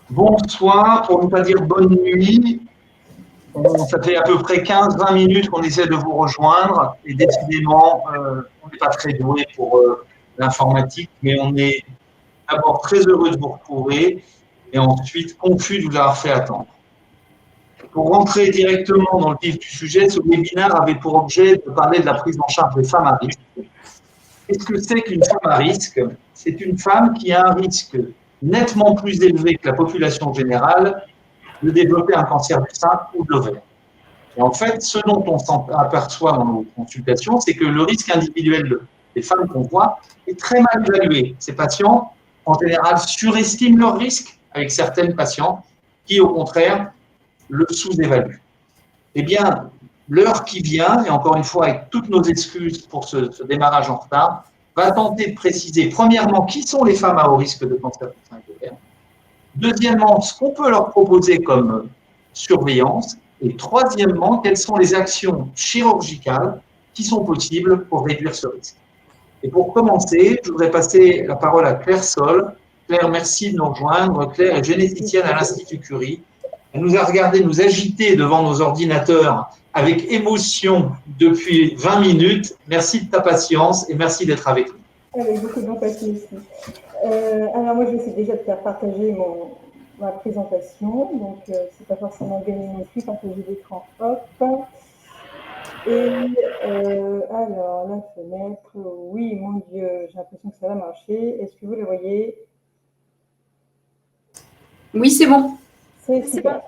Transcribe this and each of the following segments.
Bonsoir, pour ne pas dire bonne nuit. Ça fait à peu près 15-20 minutes qu'on essaie de vous rejoindre et décidément, on n'est pas très doué pour l'informatique, mais on est d'abord très heureux de vous retrouver et ensuite confus de vous avoir fait attendre. Pour rentrer directement dans le vif du sujet, ce webinaire avait pour objet de parler de la prise en charge des femmes à risque. Qu'est-ce que c'est qu'une femme à risque? C'est une femme qui a un risque nettement plus élevé que la population générale de développer un cancer du sein ou de l'ovaire. Et en fait, ce dont on s'aperçoit dans nos consultations, c'est que le risque individuel des femmes qu'on voit est très mal évalué. Ces patients, en général, surestiment leur risque avec certaines patients qui, au contraire, le sous-évaluent. Eh bien, l'heure qui vient, et encore une fois, avec toutes nos excuses pour ce démarrage en retard, va tenter de préciser, premièrement, qui sont les femmes à haut risque de cancer du sein et de l'ovaire. Deuxièmement, ce qu'on peut leur proposer comme surveillance. Et troisièmement, quelles sont les actions chirurgicales qui sont possibles pour réduire ce risque. Et pour commencer, je voudrais passer la parole à Claire Sol. Claire, merci de nous rejoindre. Claire est généticienne à l'Institut Curie. Elle nous a regardé nous agiter devant nos ordinateurs avec émotion depuis 20 minutes. Merci de ta patience et merci d'être avec nous. Avec beaucoup d'empathie aussi. Alors moi, je vais essayer déjà de faire partager ma présentation. Donc, c'est pas forcément gagné non plus, partager l'écran. Hop. Et alors, la fenêtre, oui, mon Dieu, j'ai l'impression que ça va marcher. Est-ce que vous le voyez? Oui, c'est bon. C'est super.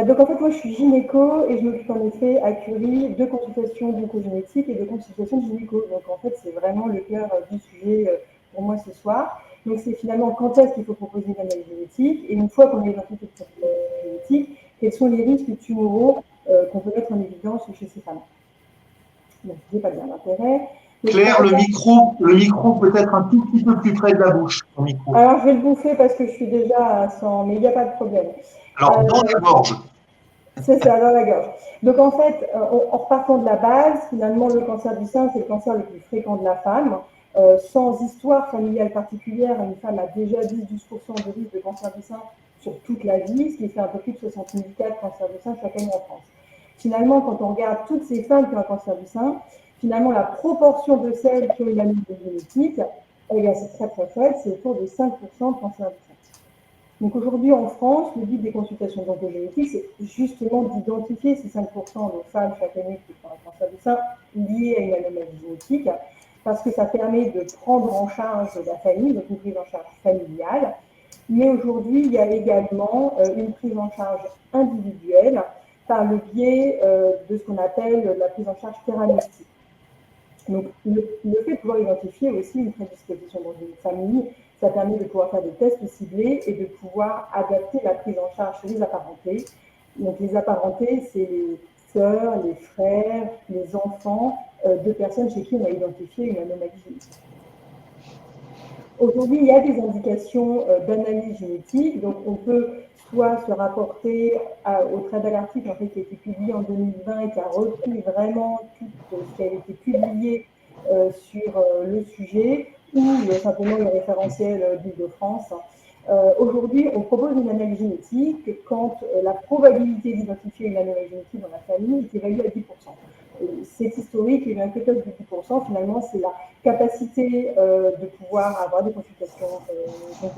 Donc en fait, moi je suis gynéco et je m'occupe en effet à Curie de consultations glycogénétiques et de consultations de gynéco. Donc en fait, c'est vraiment le cœur du sujet pour moi ce soir. Donc c'est finalement quand est-ce qu'il faut proposer une analyse génétique et une fois qu'on a identifié cette analyse génétique, quels sont les risques tumoraux qu'on peut mettre en évidence chez ces femmes. Donc je n'ai pas bien l'intérêt. Claire, le micro peut être un tout petit peu plus près de la bouche. Ton micro. Alors je vais le bouffer parce que je suis déjà à 100, mais il n'y a pas de problème. Alors dans la gorge. C'est ça, dans la gorge. Donc en fait, en repartant de la base, finalement, le cancer du sein, c'est le cancer le plus fréquent de la femme. Sans histoire familiale particulière, une femme a déjà 10-12% de risque de cancer du sein sur toute la vie, ce qui fait un peu plus de 60 000 cas de cancer du sein chaque année en France. Finalement, quand on regarde toutes ces femmes qui ont un cancer du sein, finalement, la proportion de celles qui ont une anomalie génétique, c'est très très faible, c'est autour de 5% de cancer du sein. Donc aujourd'hui en France, le but des consultations d'oncogénétique, c'est justement d'identifier ces 5% de femmes chaque année qui font un cancer du sein lié à une anomalie génétique, parce que ça permet de prendre en charge la famille, donc une prise en charge familiale. Mais aujourd'hui, il y a également une prise en charge individuelle par le biais de ce qu'on appelle la prise en charge thérapeutique. Donc le fait de pouvoir identifier aussi une prédisposition dans une famille, ça permet de pouvoir faire des tests ciblés et de pouvoir adapter la prise en charge chez les apparentés. Donc les apparentés, c'est les sœurs, les frères, les enfants de personnes chez qui on a identifié une anomalie génétique. Aujourd'hui, il y a des indications d'analyse génétique, donc on peut soit se rapporter au trait de l'article en fait, qui a été publié en 2020 et qui a repris vraiment tout ce qui a été publié sur le sujet, ou simplement le référentiel d'Île-de-France. Aujourd'hui, on propose une analyse génétique quand la probabilité d'identifier une anomalie génétique dans la famille est évaluée à 10%. C'est historique, et un cutoff de 10%, finalement, c'est la capacité de pouvoir avoir des consultations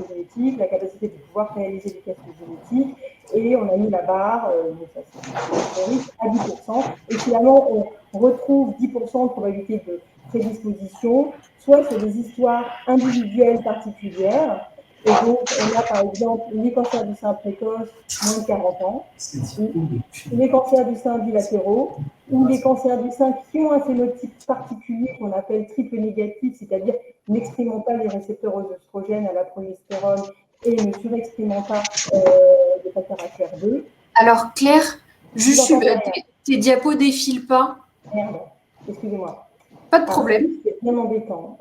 génétiques, la capacité de pouvoir réaliser des tests génétiques, et on a mis la barre, historique, à 10%. Et finalement, on retrouve 10% de probabilité de prédisposition, soit sur des histoires individuelles particulières. Et donc, on a par exemple les cancers du sein précoce, moins de 40 ans, les cancers du sein bilatéraux, ou les cancers du sein qui ont un phénotype particulier qu'on appelle triple négatif, c'est-à-dire n'exprimant pas les récepteurs aux oestrogènes, à la progestérone et ne surexprimant pas les facteurs HER2. Alors Claire, juste tes diapos défilent pas. Merde, excusez-moi. Pas de problème. C'est bien embêtant.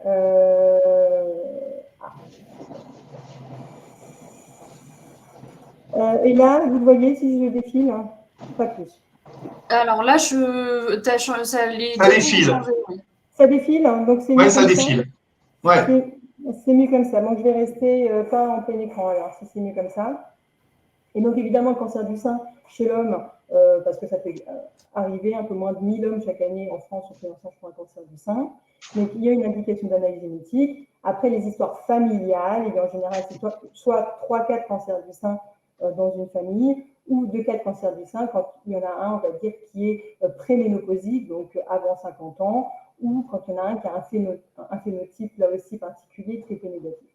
Et là, vous le voyez si je défile, pas plus. Alors là, ça défile. Ça défile, donc c'est mieux. Ça défile. Ouais. C'est mieux comme ça. Moi, je vais rester pas en plein écran alors, si c'est mieux comme ça. Et donc, évidemment, le cancer du sein chez l'homme, parce que ça fait arriver un peu moins de 1000 hommes chaque année en France ont pris en charge pour un cancer du sein. Donc, il y a une indication d'analyse génétique. Après, les histoires familiales, et en général, c'est soit 3-4 cancers du sein dans une famille, ou 2-4 cancers du sein quand il y en a un, on va dire, qui est préménopausique, donc avant 50 ans, ou quand il y en a un qui a un phénotype, là aussi particulier, triple négatif.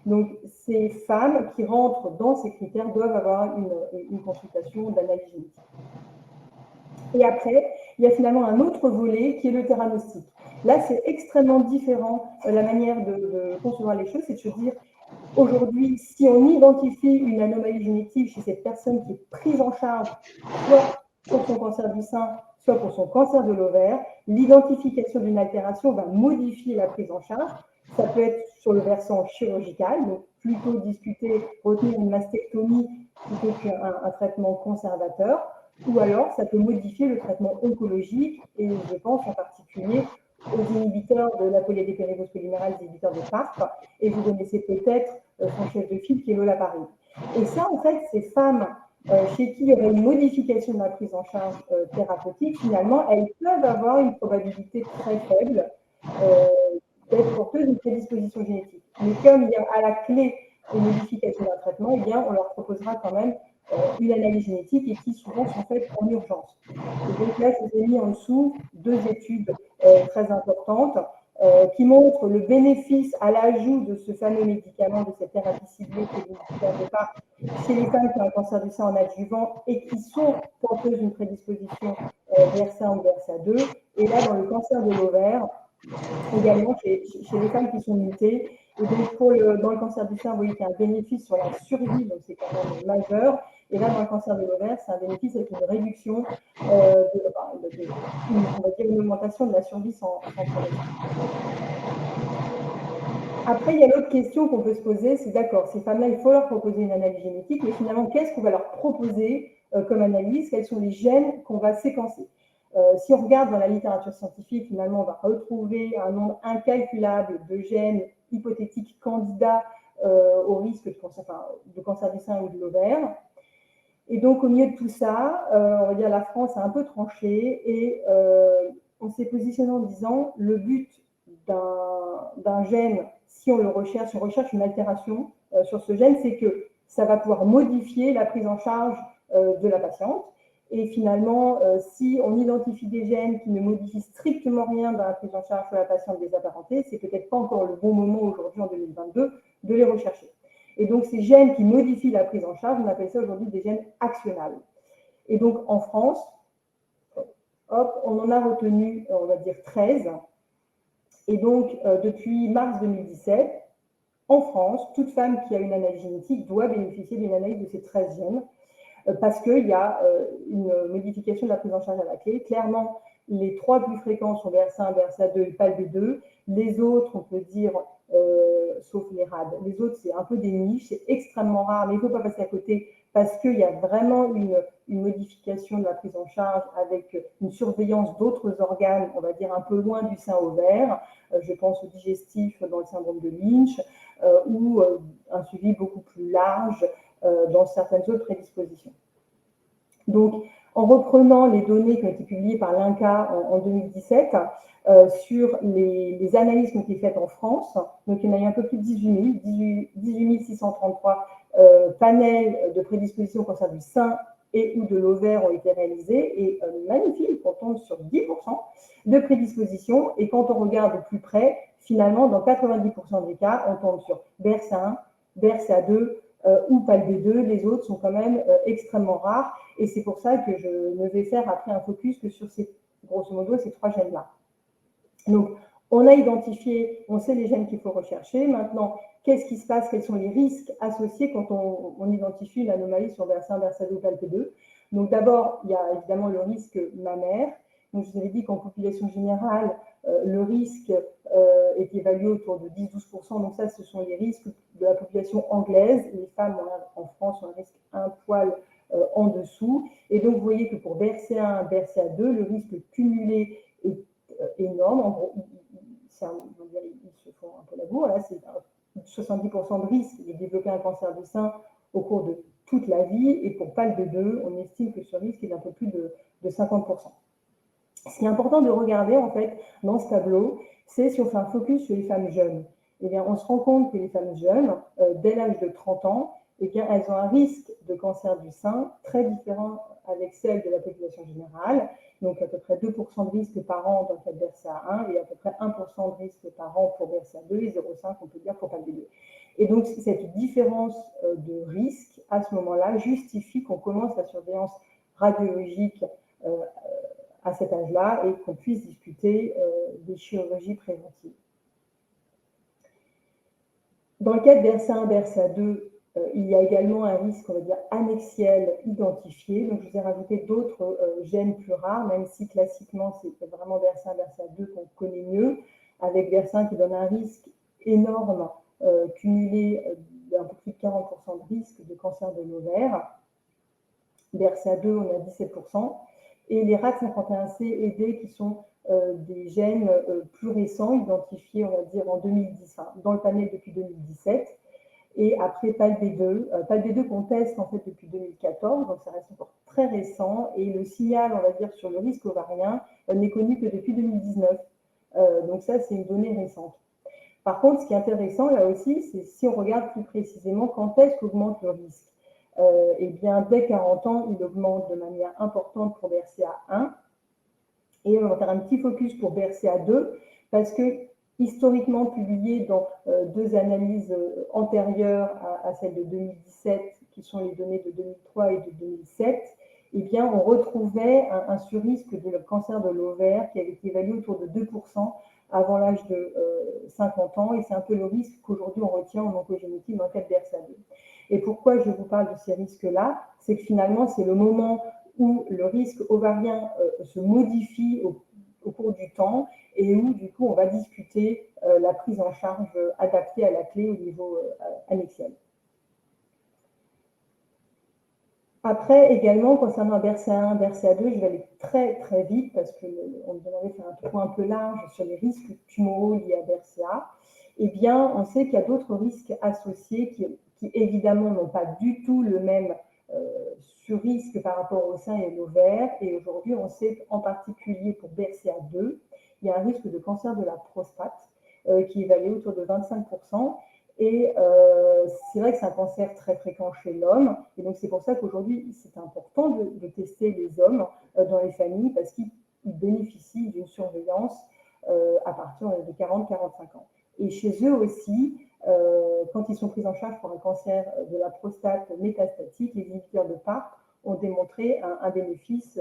Donc, ces femmes qui rentrent dans ces critères doivent avoir une consultation d'analyse génétique. Et après, il y a finalement un autre volet qui est le theranostic. Là, c'est extrêmement différent. La manière de concevoir les choses, c'est de se dire, aujourd'hui, si on identifie une anomalie génétique chez cette personne qui est prise en charge, soit pour son cancer du sein, soit pour son cancer de l'ovaire, l'identification d'une altération va modifier la prise en charge. Ça peut être sur le versant chirurgical, donc plutôt discuter, retenir une mastectomie plutôt qu'un traitement conservateur, ou alors ça peut modifier le traitement oncologique, et je pense en particulier aux inhibiteurs de la polyadépérylose polymérase, les inhibiteurs de PARP, et vous connaissez peut-être son chef de file qui est l'olaparib. Et ça, en fait, ces femmes chez qui il y aurait une modification de la prise en charge thérapeutique, finalement, elles peuvent avoir une probabilité très faible d'être porteuses d'une prédisposition génétique. Mais comme il y a à la clé une modification d'un traitement, eh bien, on leur proposera quand même une analyse génétique et qui souvent sont faites en urgence. Et donc là, je vous ai mis en dessous 2 études très importantes qui montrent le bénéfice à l'ajout de ce fameux médicament, de cette thérapie ciblée que je vous disais au départ, chez les femmes qui ont un cancer du sein en adjuvant et qui sont porteuses d'une prédisposition BRCA1 ou BRCA2. Et là, dans le cancer de l'ovaire, également chez les femmes qui sont mutées. Et donc, dans le cancer du sein, vous voyez qu'il y a un bénéfice sur la survie, donc c'est quand même majeur. Et là, dans le cancer de l'ovaire, c'est un bénéfice avec une réduction, on va dire une augmentation de la survie sans progression. Après, il y a l'autre question qu'on peut se poser, c'est d'accord, ces femmes-là, il faut leur proposer une analyse génétique, mais finalement, qu'est-ce qu'on va leur proposer comme analyse? Quels sont les gènes qu'on va séquencer? Si on regarde dans la littérature scientifique, finalement, on va retrouver un nombre incalculable de gènes hypothétiques candidats au risque de cancer du sein ou de l'ovaire. Et donc, au milieu de tout ça, on va dire la France a un peu tranché et on s'est positionné en disant le but d'un gène, si on le recherche, si on recherche une altération sur ce gène, c'est que ça va pouvoir modifier la prise en charge de la patiente. Et finalement, si on identifie des gènes qui ne modifient strictement rien dans la prise en charge de la patiente désapparentée, c'est peut-être pas encore le bon moment aujourd'hui en 2022 de les rechercher. Et donc, ces gènes qui modifient la prise en charge, on appelle ça aujourd'hui des gènes actionnables. Et donc, en France, hop, on en a retenu, on va dire, 13. Et donc, depuis mars 2017, en France, toute femme qui a une analyse génétique doit bénéficier d'une analyse de ces 13 gènes parce qu'il y a une modification de la prise en charge à la clé. Clairement, les 3 plus fréquents sont BRCA1, BRCA2 et PALB2. Les autres, on peut dire, sauf les RAD, les autres, c'est un peu des niches, c'est extrêmement rare, mais il ne faut pas passer à côté parce qu'il y a vraiment une modification de la prise en charge avec une surveillance d'autres organes, on va dire un peu loin du sein ovaire. Je pense au digestif dans le syndrome de Lynch ou un suivi beaucoup plus large dans certaines autres prédispositions. Donc, en reprenant les données qui ont été publiées par l'INCA en 2017 sur les analyses qui ont été faites en France, donc il y en a eu un peu plus de 18 633 panels de prédisposition au cancer du sein et ou de l'ovaire ont été réalisés et magnifique, on tombe sur 10% de prédisposition et quand on regarde de plus près, finalement, dans 90% des cas, on tombe sur BRCA1, BRCA2, ou PALB2, les autres sont quand même extrêmement rares et c'est pour ça que je ne vais faire après un focus que sur grosso modo ces 3 gènes-là. Donc, on a identifié, on sait les gènes qu'il faut rechercher. Maintenant, qu'est-ce qui se passe? Quels sont les risques associés quand on identifie une anomalie sur BRCA1, BRCA2 ou PALB2? Donc, d'abord, il y a évidemment le risque mammaire. Donc, je vous avais dit qu'en population générale, le risque est évalué autour de 10-12%. Donc, ça, ce sont les risques de la population anglaise. Les femmes en France ont un risque un poil en dessous. Et donc, vous voyez que pour BRCA1, BRCA2, le risque cumulé est énorme. En gros, ils se font un peu la bourre. Là, c'est 70% de risque de développer un cancer du sein au cours de toute la vie, et pour PALB2, on estime que ce risque est d'un peu plus de 50%. Ce qui est important de regarder, en fait, dans ce tableau, c'est si on fait un focus sur les femmes jeunes. Eh bien, on se rend compte que les femmes jeunes, dès l'âge de 30 ans, eh bien, elles ont un risque de cancer du sein très différent avec celle de la population générale. Donc, à peu près 2% de risque par an dans le cas de BRCA1 et à peu près 1% de risque par an pour BRCA2 et 0,5, on peut dire, pour PALB2. Et donc, cette différence de risque, à ce moment-là, justifie qu'on commence la surveillance radiologique à cet âge-là et qu'on puisse discuter des chirurgies préventives. Dans le cas de BRCA1, BRCA2, il y a également un risque, on va dire, annexiel identifié. Donc, je vous ai rajouté d'autres gènes plus rares, même si classiquement, c'est vraiment BRCA1, BRCA2 qu'on connaît mieux, avec BRCA1 qui donne un risque énorme, cumulé d'un peu plus de 40% de risque de cancer de l'ovaire. BRCA2, on est à 17%. Et les RAD51C et D qui sont des gènes plus récents, identifiés, on va dire, en 2010, enfin, dans le panel depuis 2017. Et après PALB2, PALB2 qu'on teste en fait depuis 2014, donc ça reste encore très récent. Et le signal, on va dire, sur le risque ovarien n'est connu que depuis 2019. Donc ça, c'est une donnée récente. Par contre, ce qui est intéressant là aussi, c'est si on regarde plus précisément quand est-ce qu'augmente le risque. Eh bien, dès 40 ans, il augmente de manière importante pour BRCA1. Et on va faire un petit focus pour BRCA2 parce que, historiquement publié dans deux analyses antérieures à celle de 2017, qui sont les données de 2003 et de 2007, eh bien, on retrouvait un surrisque de cancer de l'ovaire qui avait été évalué autour de 2% avant l'âge de 50 ans. Et c'est un peu le risque qu'aujourd'hui on retient en oncogénétique dans le cas de BRCA2. Et pourquoi je vous parle de ces risques-là? C'est que finalement, c'est le moment où le risque ovarien se modifie au cours du temps et où, du coup, on va discuter la prise en charge adaptée à la clé au niveau annexiel. Après, également, concernant BRCA1, BRCA2, je vais aller très, très vite parce qu'on me demandait de faire un point un peu large sur les risques tumoraux liés à BRCA. Eh bien, on sait qu'il y a d'autres risques associés qui évidemment, n'ont pas du tout le même sur-risque par rapport au sein et à l'ovaire. Et aujourd'hui, on sait en particulier pour BRCA2, il y a un risque de cancer de la prostate qui est évalué autour de 25%. Et c'est vrai que c'est un cancer très fréquent chez l'homme. Et donc, c'est pour ça qu'aujourd'hui, c'est important de tester les hommes dans les familles parce qu'ils bénéficient d'une surveillance à partir de 40-45 ans. Et chez eux aussi, quand ils sont pris en charge pour un cancer de la prostate métastatique, les inhibiteurs de PARP ont démontré un bénéfice,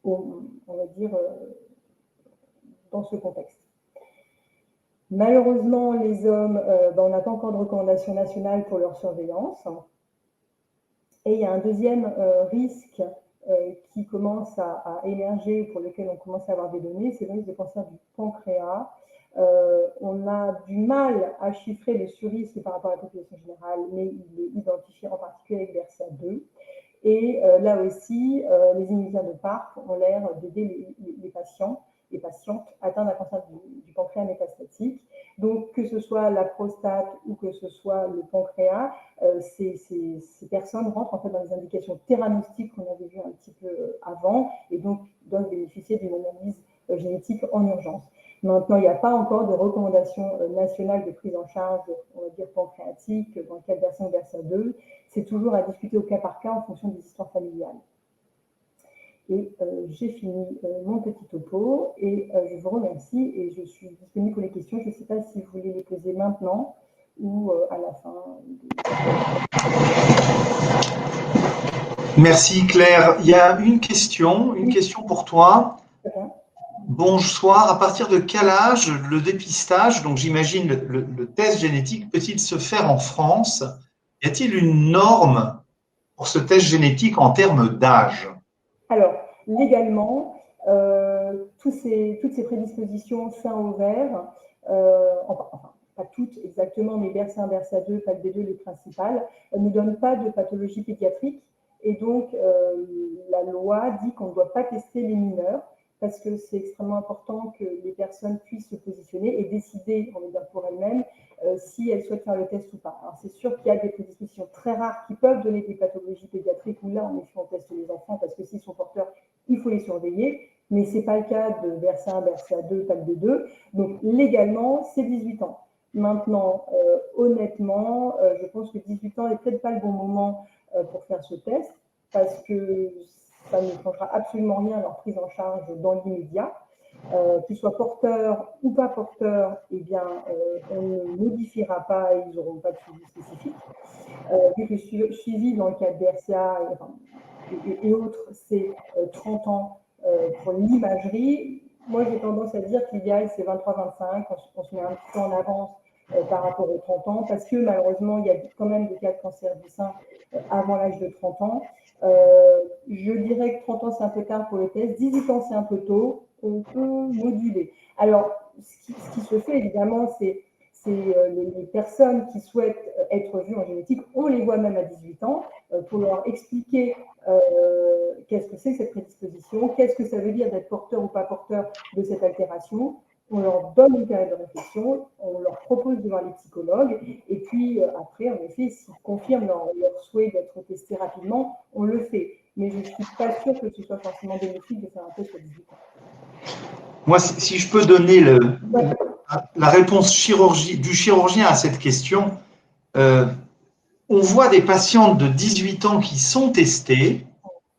on va dire, dans ce contexte. Malheureusement, les hommes, on n'a pas encore de recommandation nationale pour leur surveillance. Et il y a un deuxième risque qui commence à émerger, pour lequel on commence à avoir des données, c'est le risque de cancer du pancréas. On a du mal à chiffrer le surrisque par rapport à la population générale, mais il est identifié en particulier avec BRCA2. Et là aussi, les inhibiteurs de PARP ont l'air d'aider les patientes atteintes d'un cancer du pancréas métastatique. Donc, que ce soit la prostate ou que ce soit le pancréas, ces personnes rentrent en fait dans les indications théranostiques qu'on avait vues un petit peu avant et donc doivent bénéficier d'une analyse génétique en urgence. Maintenant, il n'y a pas encore de recommandation nationale de prise en charge, on va dire, pancréatique dans le cas de BRCA1 ou BRCA2. C'est toujours à discuter au cas par cas en fonction des histoires familiales. Et j'ai fini mon petit topo et je vous remercie et je suis disponible pour les questions. Je ne sais pas si vous voulez les poser maintenant ou à la fin. Merci Claire. Il y a une question pour toi. Bonsoir, à partir de quel âge le dépistage, donc j'imagine le test génétique, peut-il se faire en France? Y a-t-il une norme pour ce test génétique en termes d'âge? Alors, légalement, toutes ces prédispositions sein-ovaire, enfin, pas toutes exactement, mais BRCA1, BRCA2, PALB2, les principales, ne donnent pas de pathologie pédiatrique. Et donc, la loi dit qu'on ne doit pas tester les mineurs parce que c'est extrêmement important que les personnes puissent se positionner et décider, on va dire, pour elles-mêmes si elles souhaitent faire le test ou pas. Alors, c'est sûr qu'il y a des prédispositions très rares qui peuvent donner des pathologies pédiatriques où là, en effet, on teste les enfants parce que s'ils sont porteurs, il faut les surveiller. Mais ce n'est pas le cas de BRCA1, BRCA2, PALB2. Donc, légalement, c'est 18 ans. Maintenant, honnêtement, je pense que 18 ans n'est peut-être pas le bon moment pour faire ce test parce que ça ne changera absolument rien à leur prise en charge dans l'immédiat. Qu'ils soient porteurs ou pas porteurs, eh bien, on ne modifiera pas et ils n'auront pas de suivi spécifique. Vu que le suivi dans le cas de BRCA et autres, c'est 30 ans pour l'imagerie. Moi, j'ai tendance à dire que l'idéal, c'est 23-25. On se met un petit peu en avance par rapport aux 30 ans, parce que malheureusement, il y a quand même des cas de cancer du sein avant l'âge de 30 ans. Je dirais que 30 ans, c'est un peu tard pour le test. 18 ans, c'est un peu tôt. On peut moduler. Alors, ce qui se fait, évidemment, c'est les personnes qui souhaitent être vues en génétique, on les voit même à 18 ans pour leur expliquer qu'est-ce que c'est que cette prédisposition, qu'est-ce que ça veut dire d'être porteur ou pas porteur de cette altération. On leur donne une période de réflexion, on leur propose de voir les psychologues, et puis après, en effet, s'ils confirment leur souhait d'être testés rapidement, on le fait. Mais je ne suis pas sûre que ce soit forcément bénéfique de faire un test à 18 ans. Moi, si je peux donner la réponse du chirurgien à cette question, on voit des patientes de 18 ans qui sont testées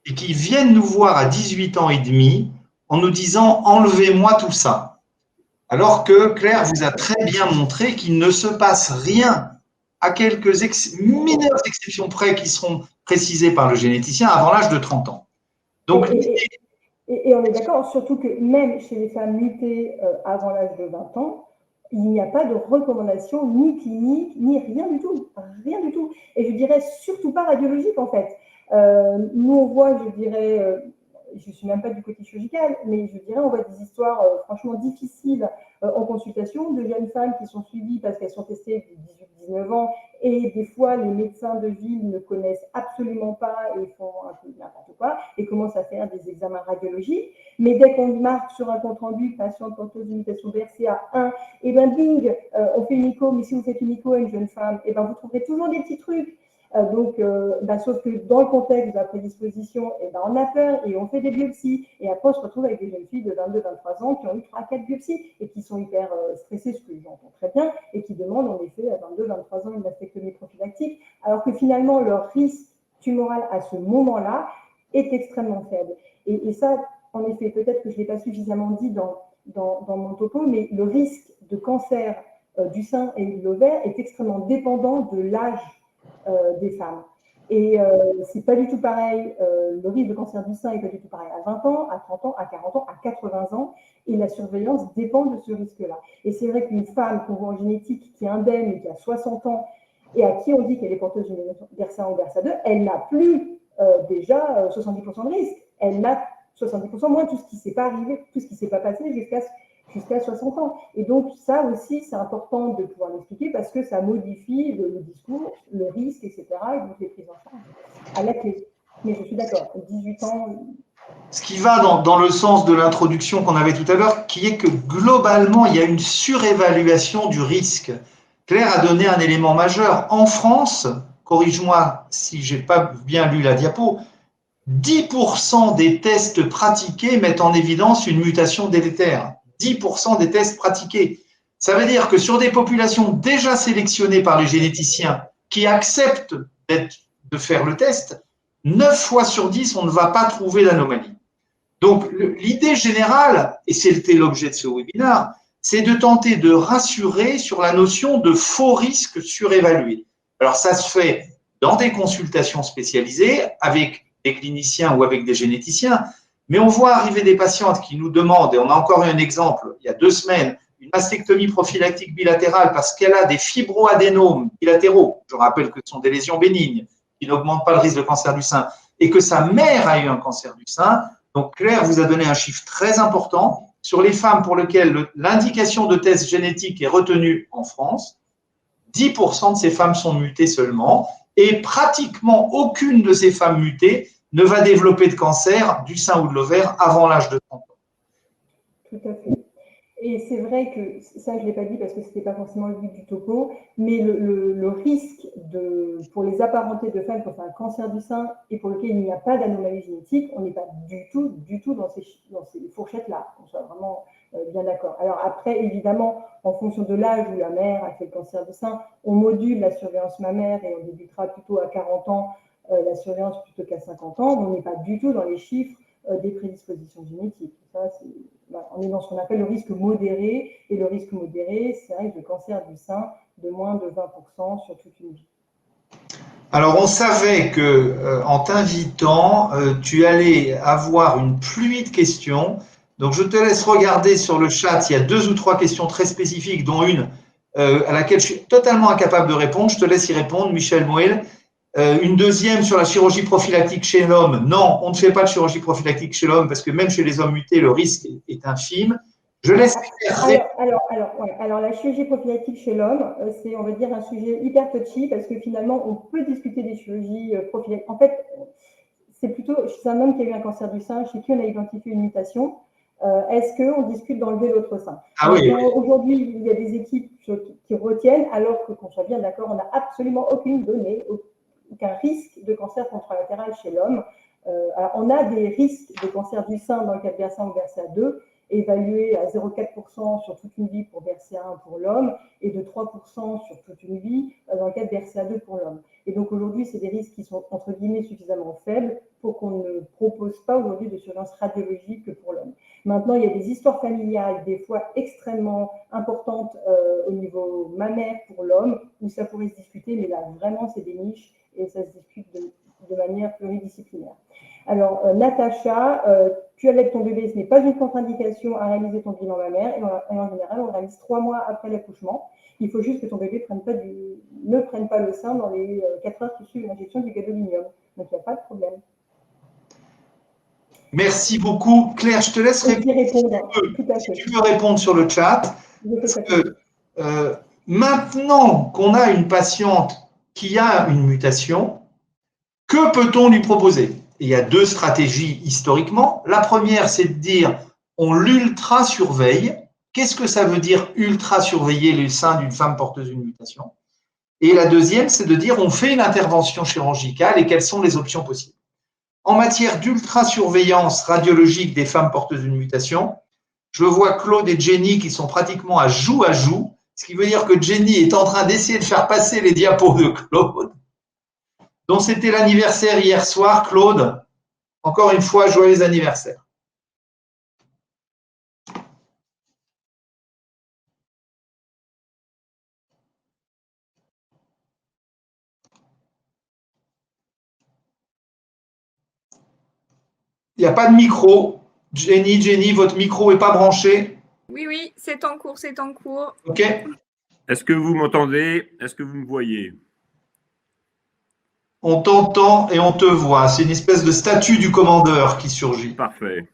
et qui viennent nous voir à 18 ans et demi en nous disant « enlevez-moi tout ça ». Alors que Claire vous a très bien montré qu'il ne se passe rien, à quelques mineures exceptions près qui seront précisées par le généticien avant l'âge de 30 ans. Donc, et on est d'accord, surtout que même chez les femmes mutées avant l'âge de 20 ans, il n'y a pas de recommandation ni clinique, ni rien du tout. Rien du tout. Et je dirais surtout pas radiologique, en fait. Nous, on voit, je dirais, je ne suis même pas du côté chirurgical, mais je dirais, on voit des histoires franchement difficiles en consultation de jeunes femmes qui sont suivies parce qu'elles sont testées de 18-19 ans et des fois, les médecins de ville ne connaissent absolument pas et font un peu n'importe quoi et commencent à faire des examens radiologiques. Mais dès qu'on marque sur un compte-rendu patiente porteuse de mutation BRCA1, et bien bing, on fait une écho, mais si vous faites une écho à une jeune femme, et ben vous trouverez toujours des petits trucs. Sauf que dans le contexte de la prédisposition, on a peur et on fait des biopsies. Et après, on se retrouve avec des jeunes filles de 22-23 ans qui ont eu 3-4 biopsies et qui sont hyper stressées, ce que j'entends très bien, et qui demandent en effet à 22-23 ans une mastectomie prophylactique, alors que finalement, leur risque tumoral à ce moment-là est extrêmement faible. Et ça, en effet, peut-être que je ne l'ai pas suffisamment dit dans mon topo, mais le risque de cancer du sein et de l'ovaire est extrêmement dépendant de l'âge des femmes. Et c'est pas du tout pareil, le risque de cancer du sein n'est pas du tout pareil à 20 ans, à 30 ans, à 40 ans, à 80 ans, et la surveillance dépend de ce risque-là. Et c'est vrai qu'une femme qu'on voit en génétique qui est indemne et qui a 60 ans, et à qui on dit qu'elle est porteuse d'une BRCA1 ou BRCA2, elle n'a plus déjà 70% de risque. Elle a 70% moins tout ce qui ne s'est pas arrivé, tout ce qui ne s'est pas passé jusqu'à 60 ans. Et donc, ça aussi, c'est important de pouvoir l'expliquer parce que ça modifie le discours, le risque, etc. et donc les prises en charge à la clé. Mais je suis d'accord, 18 ans… Ce qui va dans le sens de l'introduction qu'on avait tout à l'heure, qui est que globalement, il y a une surévaluation du risque. Claire a donné un élément majeur. En France, corrige-moi si je n'ai pas bien lu la diapo, 10% des tests pratiqués mettent en évidence une mutation délétère. 10% des tests pratiqués. Ça veut dire que sur des populations déjà sélectionnées par les généticiens qui acceptent de faire le test, 9 fois sur 10, on ne va pas trouver d'anomalie. Donc, l'idée générale, et c'était l'objet de ce webinaire, c'est de tenter de rassurer sur la notion de faux risques surévalués. Alors, ça se fait dans des consultations spécialisées avec des cliniciens ou avec des généticiens, mais on voit arriver des patientes qui nous demandent, et on a encore eu un exemple il y a 2 semaines, une mastectomie prophylactique bilatérale parce qu'elle a des fibroadénomes bilatéraux, je rappelle que ce sont des lésions bénignes qui n'augmentent pas le risque de cancer du sein, et que sa mère a eu un cancer du sein. Donc Claire vous a donné un chiffre très important sur les femmes pour lesquelles l'indication de test génétique est retenue en France. 10% de ces femmes sont mutées seulement, et pratiquement aucune de ces femmes mutées ne va développer de cancer du sein ou de l'ovaire avant l'âge de 30 ans. Tout à fait. Et c'est vrai que, ça je ne l'ai pas dit parce que ce n'était pas forcément le but du topo, mais le risque pour les apparentés de femmes qui ont fait un cancer du sein et pour lequel il n'y a pas d'anomalie génétique, on n'est pas du tout dans ces fourchettes-là, qu'on soit vraiment bien d'accord. Alors après, évidemment, en fonction de l'âge où la mère a fait le cancer du sein, on module la surveillance mammaire et on débutera plutôt à 40 ans, la surveillance plutôt qu'à 50 ans, mais on n'est pas du tout dans les chiffres des prédispositions génétiques. Ça, on est dans ce qu'on appelle le risque modéré, et le risque modéré, c'est un risque de cancer du sein de moins de 20% sur toute une vie. Alors, on savait que en t'invitant, tu allais avoir une pluie de questions. Donc, je te laisse regarder sur le chat. Il y a 2 ou 3 questions très spécifiques, dont une à laquelle je suis totalement incapable de répondre. Je te laisse y répondre, Michel Moël. Une deuxième sur la chirurgie prophylactique chez l'homme. Non, on ne fait pas de chirurgie prophylactique chez l'homme parce que même chez les hommes mutés, le risque est infime. Je laisse. Alors, la chirurgie prophylactique chez l'homme, c'est, on va dire, un sujet hyper touchy parce que finalement, on peut discuter des chirurgies prophylactiques. En fait, c'est plutôt chez un homme qui a eu un cancer du sein, chez qui on a identifié une mutation. Est-ce qu'on discute d'enlever l'autre sein? Oui. Aujourd'hui, il y a des équipes qui retiennent, alors que, qu'on soit bien d'accord, on n'a absolument aucune donnée, aucun risque de cancer contralatéral chez l'homme. Alors, on a des risques de cancer du sein dans le cas de BRCA1 ou BRCA2, évalués à 0,4% sur toute une vie pour BRCA1 pour l'homme et de 3% sur toute une vie dans le cas de BRCA2 pour l'homme. Et donc aujourd'hui, c'est des risques qui sont entre guillemets suffisamment faibles pour qu'on ne propose pas aujourd'hui de surveillance radiologique que pour l'homme. Maintenant, il y a des histoires familiales, des fois extrêmement importantes au niveau mammaire pour l'homme, où ça pourrait se discuter, mais là, vraiment, c'est des niches et ça se discute de manière pluridisciplinaire. Alors, Natacha, tu allaites ton bébé, ce n'est pas une contre-indication à réaliser ton bilan mammaire, et en général, on le réalise 3 mois après l'accouchement. Il faut juste que ton bébé ne prenne pas le sein dans les 4 heures qui suivent l'injection du gadolinium. Donc, il n'y a pas de problème. Merci beaucoup. Claire, je te laisse répondre. Si tu peux répondre sur le chat. Parce que, maintenant qu'on a une patiente qui a une mutation, que peut-on lui proposer? Il y a 2 stratégies historiquement. La première, c'est de dire on l'ultra-surveille. Qu'est-ce que ça veut dire ultra-surveiller les seins d'une femme porteuse d'une mutation? Et la deuxième, c'est de dire on fait une intervention chirurgicale et quelles sont les options possibles. En matière d'ultra-surveillance radiologique des femmes porteuses d'une mutation, je vois Claude et Jenny qui sont pratiquement à joue, ce qui veut dire que Jenny est en train d'essayer de faire passer les diapos de Claude. Donc, c'était l'anniversaire hier soir, Claude. Encore une fois, joyeux anniversaire. Il n'y a pas de micro. Jenny, votre micro n'est pas branché. Oui, c'est en cours, OK. Est-ce que vous m'entendez? Est-ce que vous me voyez? On t'entend et on te voit. C'est une espèce de statue du commandeur qui surgit. Parfait.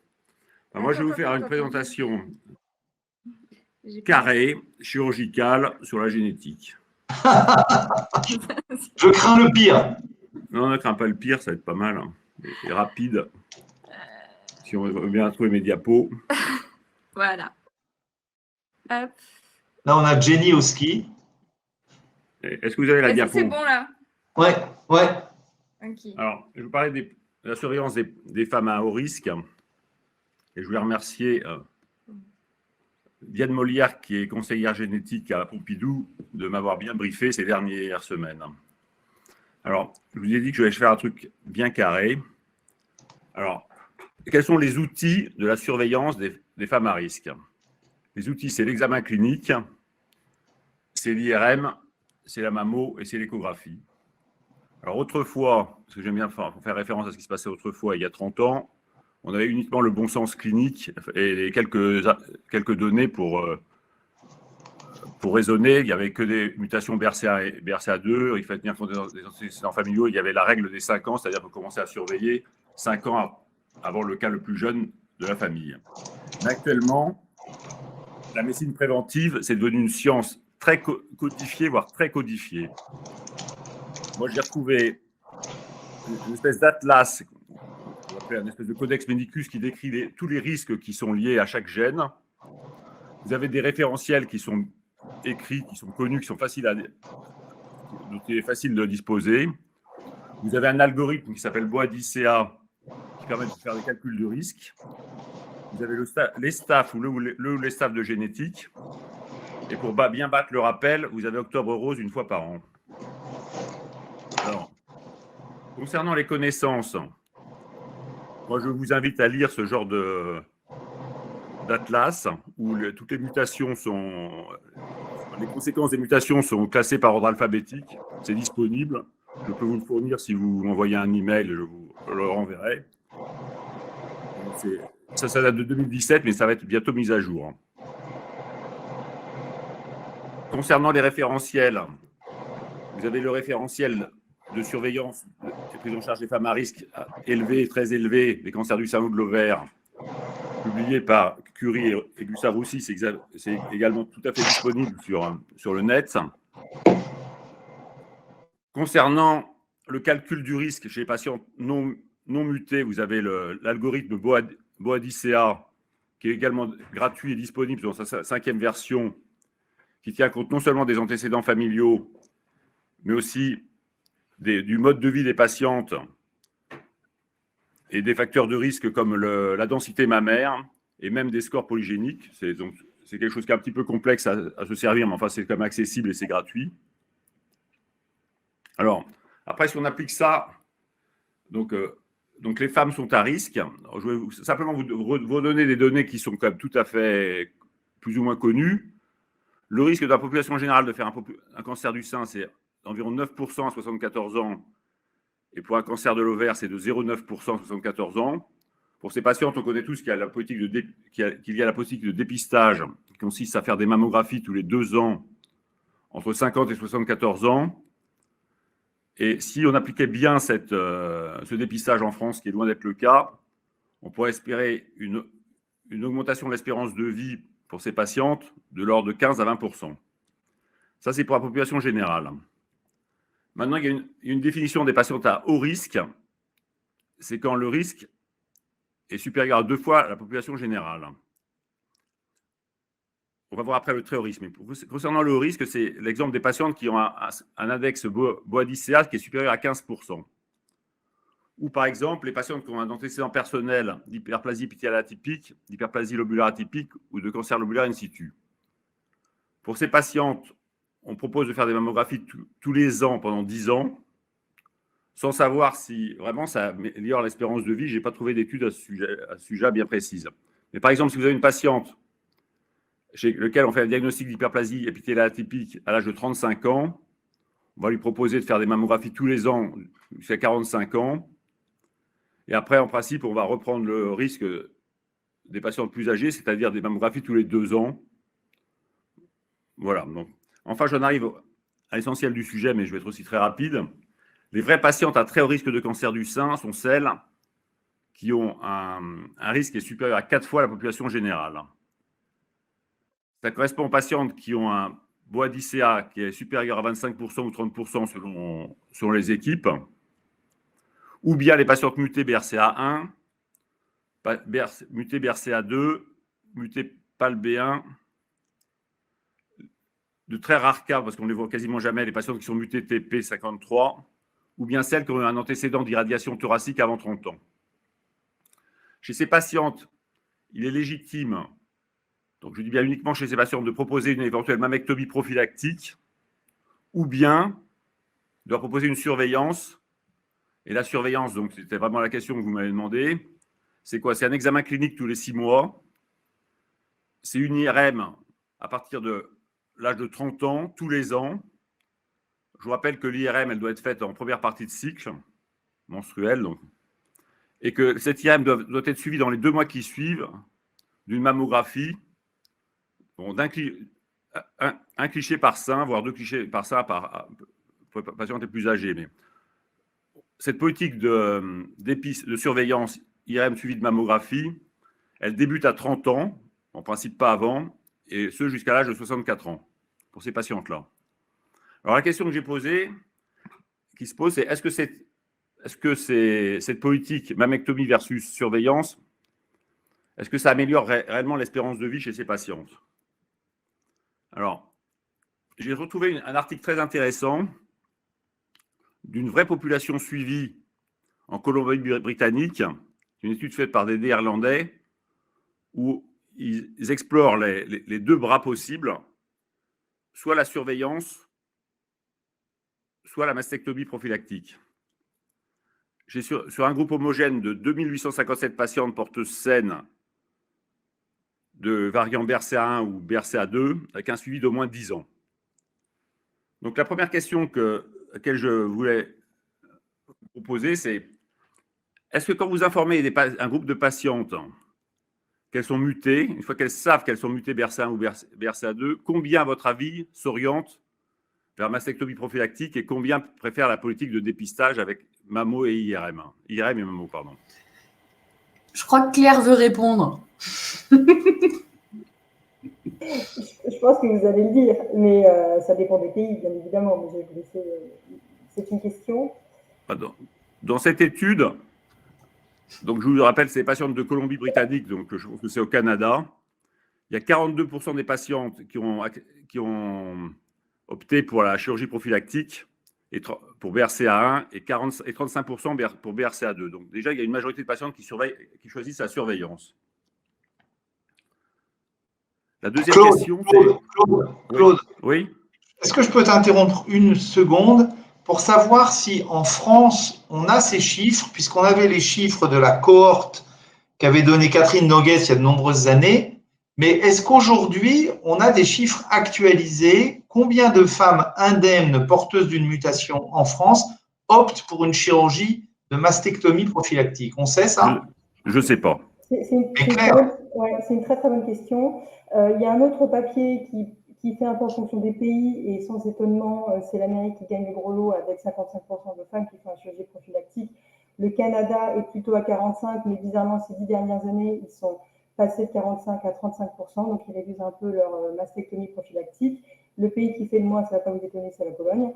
Alors, moi, je vais vous faire une présentation carrée, chirurgicale sur la génétique. Je crains le pire. Non, on ne craint pas le pire, ça va être pas mal. Hein. Et rapide. Si on veut bien trouver mes diapos. Voilà. Hop. Là, on a Jenny au ski. Est-ce que vous avez la diapo? C'est bon, là? Ouais. Okay. Alors, je vais vous parler de la surveillance des femmes à haut risque. Et je voulais remercier Diane Molière, qui est conseillère génétique à Pompidou, de m'avoir bien briefé ces dernières semaines. Alors, je vous ai dit que je vais faire un truc bien carré. Alors, quels sont les outils de la surveillance des femmes à risque? Les outils, c'est l'examen clinique, c'est l'IRM, c'est la mammo et c'est l'échographie. Alors autrefois, parce que j'aime bien faire référence à ce qui se passait autrefois, il y a 30 ans, on avait uniquement le bon sens clinique et quelques données pour raisonner. Il n'y avait que des mutations BRCA et BRCA2, il fallait tenir compte des antécédents familiaux, il y avait la règle des 5 ans, c'est-à-dire qu'on commençait à surveiller 5 ans avant le cas le plus jeune de la famille. Mais actuellement, la médecine préventive, c'est devenu une science très codifiée, voire très codifiée. Moi, j'ai retrouvé une espèce d'atlas, on appelle une espèce de codex medicus qui décrit tous les risques qui sont liés à chaque gène. Vous avez des référentiels qui sont écrits, qui sont connus, qui sont faciles dont il est facile de disposer. Vous avez un algorithme qui s'appelle BOADICEA qui permet de faire des calculs de risque. Vous avez les staffs ou les staffs de génétique. Et pour bien battre le rappel, vous avez Octobre Rose une fois par an. Alors, concernant les connaissances, moi je vous invite à lire ce genre d'atlas où toutes les mutations les conséquences des mutations sont classées par ordre alphabétique. C'est disponible. Je peux vous le fournir si vous m'envoyez un email, je vous le renverrai. Ça date de 2017, mais ça va être bientôt mis à jour. Concernant les référentiels, vous avez le référentiel de surveillance et prise en charge des femmes à risque élevé, très élevé, des cancers du sein ou de l'ovaire, publié par Curie et Gustave Roussy. C'est également tout à fait disponible sur le net. Concernant le calcul du risque chez les patients non mutés, vous avez l'algorithme BOADICEA, qui est également gratuit et disponible dans sa 5e version, qui tient compte non seulement des antécédents familiaux, mais aussi du mode de vie des patientes et des facteurs de risque comme la densité mammaire et même des scores polygéniques. C'est quelque chose qui est un petit peu complexe à se servir, mais enfin, c'est quand même accessible et c'est gratuit. Alors, après, si on applique ça, donc les femmes sont à risque. Alors, je vais simplement vous donner des données qui sont quand même tout à fait plus ou moins connues. Le risque de la population générale de faire un cancer du sein, c'est d'environ 9% à 74 ans. Et pour un cancer de l'ovaire, c'est de 0,9% à 74 ans. Pour ces patientes, on connaît tous qu'il y a la politique de dépistage qui consiste à faire des mammographies tous les 2 ans entre 50 et 74 ans. Et si on appliquait bien ce dépistage en France, qui est loin d'être le cas, on pourrait espérer une augmentation de l'espérance de vie pour ces patientes de l'ordre de 15 à 20%. Ça, c'est pour la population générale. Maintenant, il y a une définition des patientes à haut risque. C'est quand le risque est supérieur à 2 fois la population générale. On va voir après le très haut risque. Mais concernant le haut risque, c'est l'exemple des patientes qui ont un index BOADICEA qui est supérieur à 15%. Ou par exemple, les patientes qui ont un antécédent personnel d'hyperplasie épithéliale atypique, d'hyperplasie lobulaire atypique ou de cancer lobulaire in situ. Pour ces patientes, on propose de faire des mammographies tous les ans pendant 10 ans, sans savoir si vraiment ça améliore l'espérance de vie. Je n'ai pas trouvé d'études à ce sujet bien précises. Mais par exemple, si vous avez une patiente chez laquelle on fait un diagnostic d'hyperplasie épithéliale atypique à l'âge de 35 ans, on va lui proposer de faire des mammographies tous les ans jusqu'à 45 ans. Et après, en principe, on va reprendre le risque des patients plus âgés, c'est-à-dire des mammographies tous les 2 ans. Voilà. Donc, enfin, j'en arrive à l'essentiel du sujet, mais je vais être aussi très rapide. Les vraies patientes à très haut risque de cancer du sein sont celles qui ont un risque qui est supérieur à 4 fois la population générale. Ça correspond aux patientes qui ont un BOADICEA qui est supérieur à 25% ou 30% selon les équipes, ou bien les patientes mutées BRCA1, mutées BRCA2, mutées PALB1, de très rares cas, parce qu'on ne les voit quasiment jamais, les patientes qui sont mutées TP53, ou bien celles qui ont un antécédent d'irradiation thoracique avant 30 ans. Chez ces patientes, il est légitime, donc je dis bien uniquement chez ces patientes, de proposer une éventuelle mammectomie prophylactique, ou bien de leur proposer une surveillance. Et la surveillance, donc c'était vraiment la question que vous m'avez demandé, c'est quoi? C'est un examen clinique tous les 6 mois, c'est une IRM à partir de l'âge de 30 ans, tous les ans. Je vous rappelle que l'IRM, elle doit être faite en première partie de cycle menstruel, donc, et que cette IRM doit être suivie dans les 2 mois qui suivent d'une mammographie, bon, un cliché par sein, voire 2 clichés par sein pour les patients plus âgés. Mais cette politique de surveillance IRM suivie de mammographie, elle débute à 30 ans, en principe pas avant, et ce jusqu'à l'âge de 64 ans, pour ces patientes-là. Alors la question que j'ai posée, qui se pose, c'est est-ce que cette politique mammectomie versus surveillance, est-ce que ça améliore réellement l'espérance de vie chez ces patientes? Alors, j'ai retrouvé un article très intéressant d'une vraie population suivie en Colombie-Britannique, une étude faite par des Néerlandais, où ils explorent les deux bras possibles, soit la surveillance, soit la mastectomie prophylactique. J'ai sur un groupe homogène de 2857 patientes porteuses saines de variant BRCA1 ou BRCA2, avec un suivi d'au moins 10 ans. Donc la première question à laquelle je voulais vous poser, c'est est-ce que quand vous informez un groupe de patientes qu'elles sont mutées, une fois qu'elles savent qu'elles sont mutées BRCA1 ou BRCA2, combien, à votre avis, s'orientent vers mastectomie prophylactique et combien préfèrent la politique de dépistage avec mammo et IRM? IRM et mammo, pardon. Je crois que Claire veut répondre. Je pense que vous allez le dire, mais ça dépend des pays, bien évidemment. Mais je vais vous laisser, c'est une question. Dans cette étude, donc je vous rappelle, c'est des patientes de Colombie-Britannique, donc je pense que c'est au Canada. Il y a 42% des patientes qui ont opté pour la chirurgie prophylactique pour BRCA1 et 35% pour BRCA2. Donc déjà, il y a une majorité de patientes qui choisissent la surveillance. La deuxième question, Claude, oui. Est-ce que je peux t'interrompre une seconde pour savoir si en France, on a ces chiffres, puisqu'on avait les chiffres de la cohorte qu'avait donné Catherine Noguès il y a de nombreuses années, mais est-ce qu'aujourd'hui, on a des chiffres actualisés? Combien de femmes indemnes porteuses d'une mutation en France optent pour une chirurgie de mastectomie prophylactique? On sait ça? Je ne sais pas. C'est une très très bonne question. Il y a un autre papier qui fait un peu en fonction des pays, et sans étonnement, c'est l'Amérique qui gagne le gros lot avec 55% de femmes qui font une chirurgie prophylactique. Le Canada est plutôt à 45%, mais bizarrement, ces 10 dernières années, ils sont passés de 45 à 35%, donc ils réduisent un peu leur mastectomie prophylactique. Le pays qui fait le moins, ça ne va pas vous étonner, c'est la Pologne.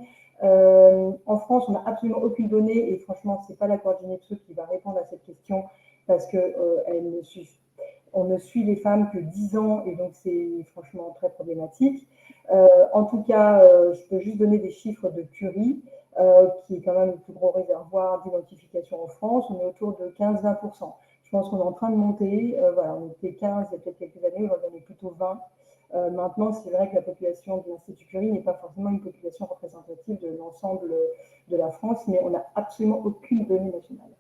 En France, on n'a absolument aucune donnée, et franchement, ce n'est pas la coordonnée de ceux qui va répondre à cette question, parce qu'on ne suit les femmes que 10 ans, et donc c'est franchement très problématique. En tout cas, je peux juste donner des chiffres de Curie, qui est quand même le plus gros réservoir d'identification en France. On est autour de 15-20%. Je pense qu'on est en train de monter. Voilà, on était 15 il y a peut-être quelques années, aujourd'hui on est plutôt 20. Maintenant, c'est vrai que la population de l'Institut Curie n'est pas forcément une population représentative de l'ensemble de la France, mais on n'a absolument aucune donnée nationale.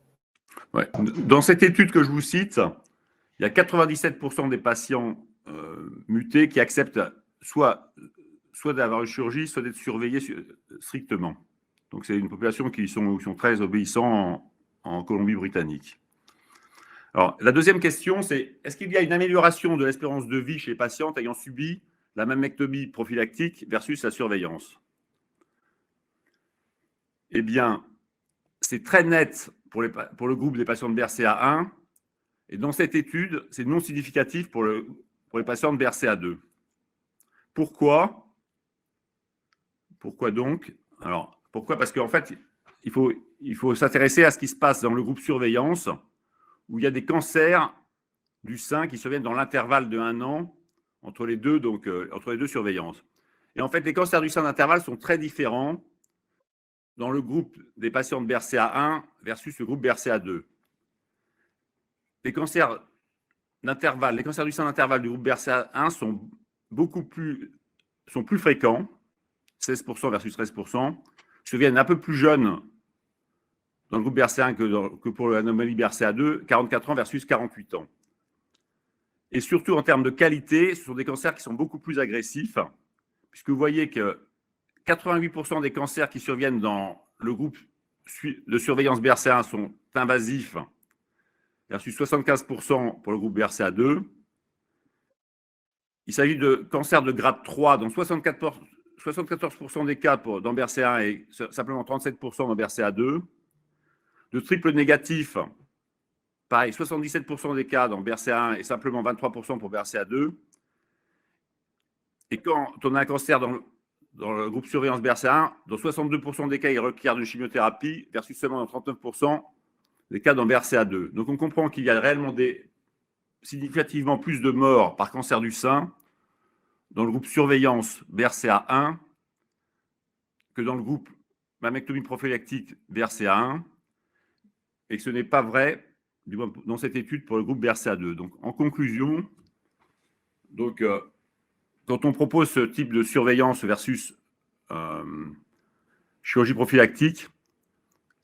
Ouais. Dans cette étude que je vous cite, il y a 97% des patients mutés qui acceptent soit d'avoir une chirurgie, soit d'être surveillés strictement. Donc, c'est une population qui sont très obéissants en Colombie-Britannique. Alors, la deuxième question, c'est est-ce qu'il y a une amélioration de l'espérance de vie chez les patientes ayant subi la mammectomie prophylactique versus la surveillance? Eh bien, c'est très net pour le groupe des patients de BRCA1. Et dans cette étude, c'est non significatif pour les patients de BRCA2. Pourquoi? Pourquoi donc? Alors, pourquoi? Parce qu'en fait, il faut s'intéresser à ce qui se passe dans le groupe surveillance, où il y a des cancers du sein qui surviennent dans l'intervalle de 1 an entre les deux surveillances. Et en fait, les cancers du sein d'intervalle sont très différents dans le groupe des patients de BRCA1 versus le groupe BRCA2. Les cancers du sein d'intervalle du groupe BRCA1 sont plus fréquents, 16% versus 13%, surviennent un peu plus jeunes dans le groupe BRCA1 que pour l'anomalie BRCA2, 44 ans versus 48 ans. Et surtout, en termes de qualité, ce sont des cancers qui sont beaucoup plus agressifs, puisque vous voyez que 88% des cancers qui surviennent dans le groupe de surveillance BRCA1 sont invasifs, versus 75% pour le groupe BRCA2. Il s'agit de cancers de grade 3 dans 74% des cas dans BRCA1 et simplement 37% dans BRCA2. De triple négatif, pareil, 77% des cas dans BRCA1 et simplement 23% pour BRCA2. Et quand on a un cancer dans le groupe surveillance BRCA1, dans 62% des cas, il requiert une chimiothérapie versus seulement dans 39% des cas dans BRCA2. Donc on comprend qu'il y a réellement significativement plus de morts par cancer du sein dans le groupe surveillance BRCA1 que dans le groupe mammectomie prophylactique BRCA1 et que ce n'est pas vrai dans cette étude pour le groupe BRCA2. Donc, en conclusion, quand on propose ce type de surveillance versus chirurgie prophylactique,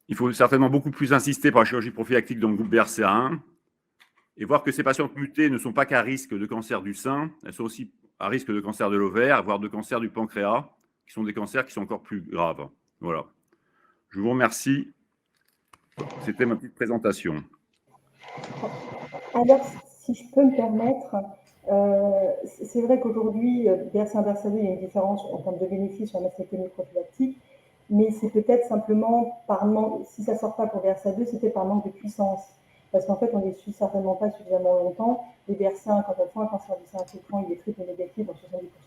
il faut certainement beaucoup plus insister par la chirurgie prophylactique dans le groupe BRCA1 et voir que ces patientes mutées ne sont pas qu'à risque de cancer du sein, elles sont aussi à risque de cancer de l'ovaire, voire de cancer du pancréas, qui sont des cancers qui sont encore plus graves. Voilà. Je vous remercie. C'était ma petite présentation. Alors, si je peux me permettre, c'est vrai qu'aujourd'hui, BRCA1, BRCA2, il y a une différence en termes de bénéfices sur la mastectomie prophylactique, mais c'est peut-être simplement par manque, si ça ne sort pas pour BRCA2, c'était par manque de puissance. Parce qu'en fait, on ne les suit certainement pas suffisamment longtemps. Les BRCA1, quand elles font un cancer du sein infiltrant, il est triple négatif dans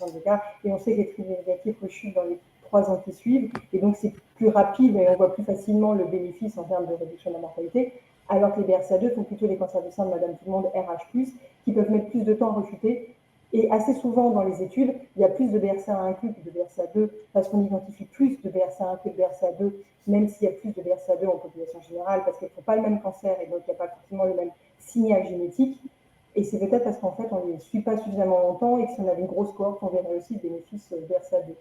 70% des cas, et on sait que les triples négatifs rechutent dans les 3 ans qui suivent, et donc c'est plus rapide et on voit plus facilement le bénéfice en termes de réduction de la mortalité, alors que les BRCA2 font plutôt les cancers du sein de Madame Tout-le-Monde RH+, qui peuvent mettre plus de temps à rechuter. Et assez souvent dans les études, il y a plus de BRCA1 inclus que de BRCA2, parce qu'on identifie plus de BRCA1 que de BRCA2, même s'il y a plus de BRCA2 en population générale, parce qu'elles ne font pas le même cancer et donc il n'y a pas forcément le même signal génétique. Et c'est peut-être parce qu'en fait, on ne les suit pas suffisamment longtemps et que si on avait une grosse cohorte, on verrait aussi le bénéfice BRCA2.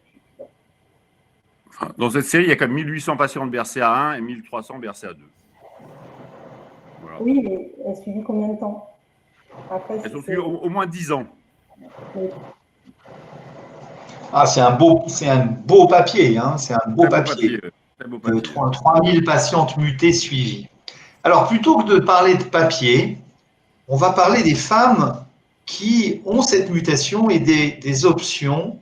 Dans cette série, il y a quand même 1800 patients de BRCA1 et 1300 BRCA2. Voilà. Oui, mais elles sont suivies combien de temps? Après, elles sont suivies au moins 10 ans. Oui. Ah, c'est un beau papier, hein, c'est un beau papier. 3000 patientes mutées suivies. Alors, plutôt que de parler de papier, on va parler des femmes qui ont cette mutation et des options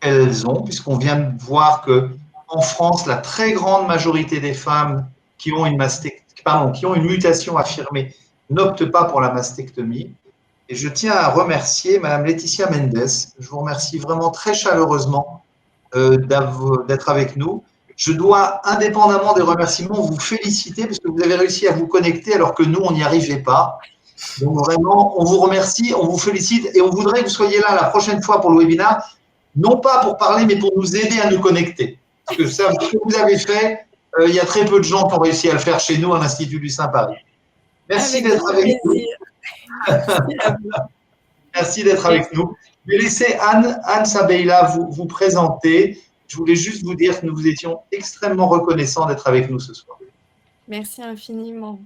qu'elles ont, puisqu'on vient de voir qu'en France, la très grande majorité des femmes qui ont une mutation affirmée n'optent pas pour la mastectomie. Et je tiens à remercier Madame Laetitia Mendes. Je vous remercie vraiment très chaleureusement d'être avec nous. Je dois, indépendamment des remerciements, vous féliciter parce que vous avez réussi à vous connecter alors que nous, on n'y arrivait pas. Donc vraiment, on vous remercie, on vous félicite et on voudrait que vous soyez là la prochaine fois pour le webinaire, non pas pour parler, mais pour nous aider à nous connecter. Parce que ça, ce que vous avez fait, il y a très peu de gens qui ont réussi à le faire chez nous à l'Institut du Saint-Paris. Merci d'être avec nous. Merci d'être avec nous. Je vais laisser Anne Sabeila vous présenter. Je voulais juste vous dire que nous vous étions extrêmement reconnaissants d'être avec nous ce soir. Merci infiniment.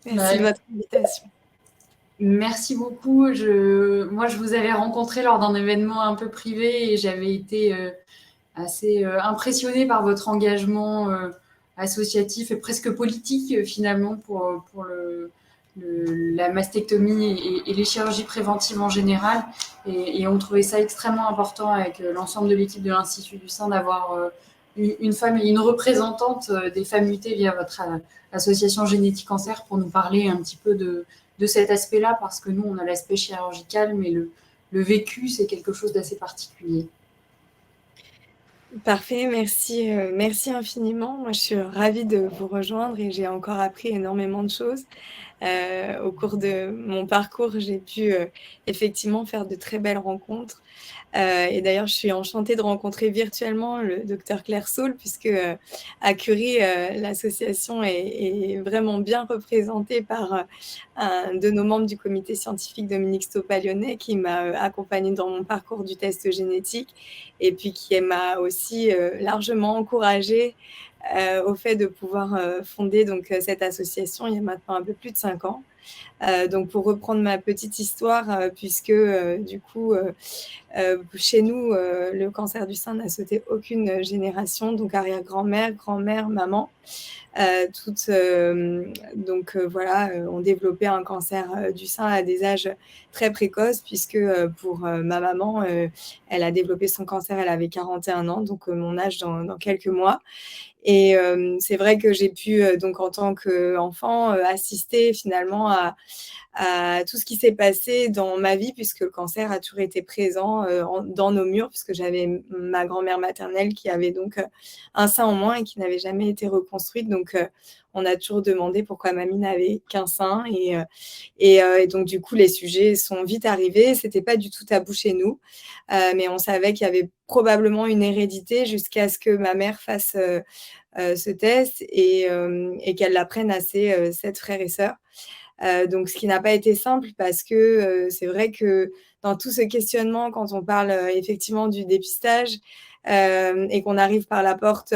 Merci de votre invitation. Merci beaucoup. Moi, je vous avais rencontré lors d'un événement un peu privé et j'avais été assez impressionnée par votre engagement associatif et presque politique finalement pour la mastectomie et les chirurgies préventives en général. Et on trouvait ça extrêmement important avec l'ensemble de l'équipe de l'Institut du Sein d'avoir une femme et une représentante des femmes mutées via votre association Génétique Cancer pour nous parler un petit peu de cet aspect-là, parce que nous, on a l'aspect chirurgical, mais le vécu, c'est quelque chose d'assez particulier. Parfait, merci infiniment. Moi, je suis ravie de vous rejoindre et j'ai encore appris énormément de choses. Au cours de mon parcours, j'ai pu effectivement faire de très belles rencontres. Et d'ailleurs, je suis enchantée de rencontrer virtuellement le docteur Claire Saul, puisque à Curie, l'association est vraiment bien représentée par un de nos membres du comité scientifique, Dominique Stoppa-Lyonnais, qui m'a accompagnée dans mon parcours du test génétique et puis qui m'a aussi largement encouragée au fait de pouvoir fonder donc, cette association il y a maintenant un peu plus de 5 ans. Donc pour reprendre ma petite histoire, puisque du coup chez nous le cancer du sein n'a sauté aucune génération, donc arrière-grand-mère, grand-mère, maman, toutes voilà, ont développé un cancer du sein à des âges très précoces, puisque pour ma maman, elle a développé son cancer, elle avait 41 ans, donc mon âge dans quelques mois. Et c'est vrai que j'ai pu, donc en tant qu'enfant, assister finalement à tout ce qui s'est passé dans ma vie, puisque le cancer a toujours été présent dans nos murs, puisque j'avais ma grand-mère maternelle qui avait donc un sein en moins et qui n'avait jamais été reconstruite. Donc, on a toujours demandé pourquoi mamie n'avait qu'un sein. Et donc, du coup, les sujets sont vite arrivés. Ce n'était pas du tout tabou chez nous, mais on savait qu'il y avait probablement une hérédité jusqu'à ce que ma mère fasse ce test et qu'elle l'apprenne à ses 7 frères et sœurs. Donc, ce qui n'a pas été simple parce que c'est vrai que dans tout ce questionnement, quand on parle effectivement du dépistage et qu'on arrive par la porte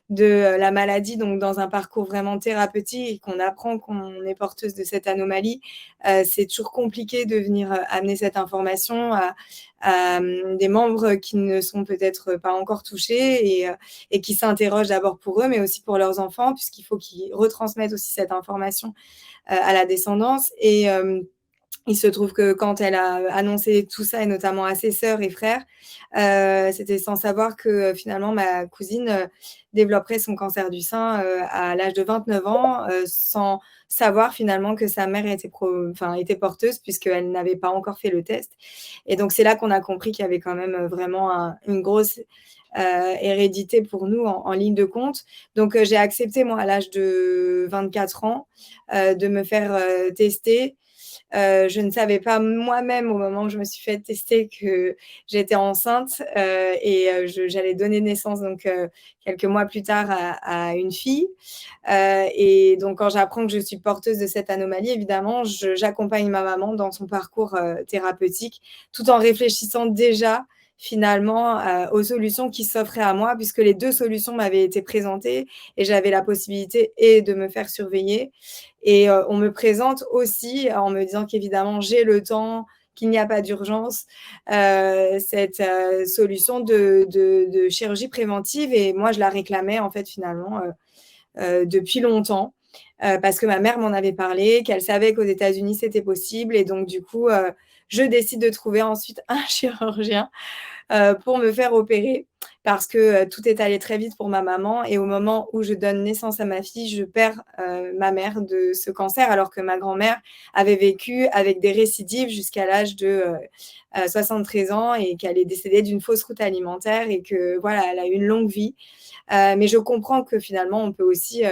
de la maladie, donc dans un parcours vraiment thérapeutique et qu'on apprend qu'on est porteuse de cette anomalie, c'est toujours compliqué de venir amener cette information à des membres qui ne sont peut-être pas encore touchés et qui s'interrogent d'abord pour eux, mais aussi pour leurs enfants, puisqu'il faut qu'ils retransmettent aussi cette information à la descendance. Et il se trouve que quand elle a annoncé tout ça, et notamment à ses sœurs et frères, c'était sans savoir que finalement ma cousine développerait son cancer du sein à l'âge de 29 ans, sans savoir finalement que sa mère était porteuse, puisqu'elle n'avait pas encore fait le test. Et donc, c'est là qu'on a compris qu'il y avait quand même vraiment une grosse hérédité pour nous en ligne de compte. Donc, j'ai accepté, moi, à l'âge de 24 ans, de me faire tester. Je ne savais pas moi-même au moment où je me suis fait tester que j'étais enceinte et j'allais donner naissance donc quelques mois plus tard à une fille. Et donc, quand j'apprends que je suis porteuse de cette anomalie, évidemment, j'accompagne ma maman dans son parcours thérapeutique tout en réfléchissant déjà finalement aux solutions qui s'offraient à moi, puisque les 2 solutions m'avaient été présentées et j'avais la possibilité de me faire surveiller. Et on me présente aussi en me disant qu'évidemment, j'ai le temps, qu'il n'y a pas d'urgence, cette solution de chirurgie préventive. Et moi, je la réclamais en fait finalement depuis longtemps. Parce que ma mère m'en avait parlé, qu'elle savait qu'aux États-Unis, c'était possible. Et donc, du coup, je décide de trouver ensuite un chirurgien pour me faire opérer parce que tout est allé très vite pour ma maman. Et au moment où je donne naissance à ma fille, je perds ma mère de ce cancer alors que ma grand-mère avait vécu avec des récidives jusqu'à l'âge de 73 ans et qu'elle est décédée d'une fausse route alimentaire et que voilà, elle a eu une longue vie. Mais je comprends que finalement, on peut aussi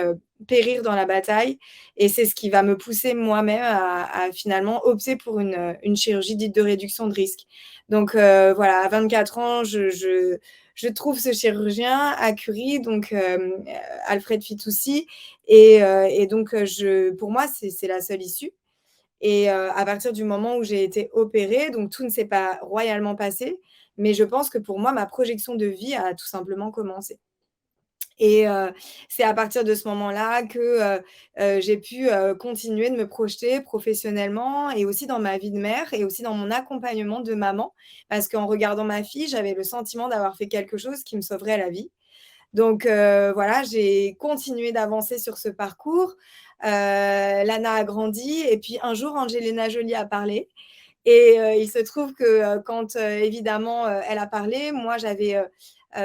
périr dans la bataille. Et c'est ce qui va me pousser moi-même à finalement opter pour une chirurgie dite de réduction de risque. Donc voilà, à 24 ans, je trouve ce chirurgien à Curie, donc Alfred Fitoussi. Et donc, pour moi, c'est la seule issue. Et à partir du moment où j'ai été opérée, donc tout ne s'est pas royalement passé, mais je pense que pour moi, ma projection de vie a tout simplement commencé. Et c'est à partir de ce moment-là que j'ai pu continuer de me projeter professionnellement et aussi dans ma vie de mère et aussi dans mon accompagnement de maman. Parce qu'en regardant ma fille, j'avais le sentiment d'avoir fait quelque chose qui me sauverait la vie. Donc voilà, j'ai continué d'avancer sur ce parcours. Lana a grandi et puis un jour, Angelina Jolie a parlé. Et il se trouve que quand évidemment elle a parlé, moi j'avais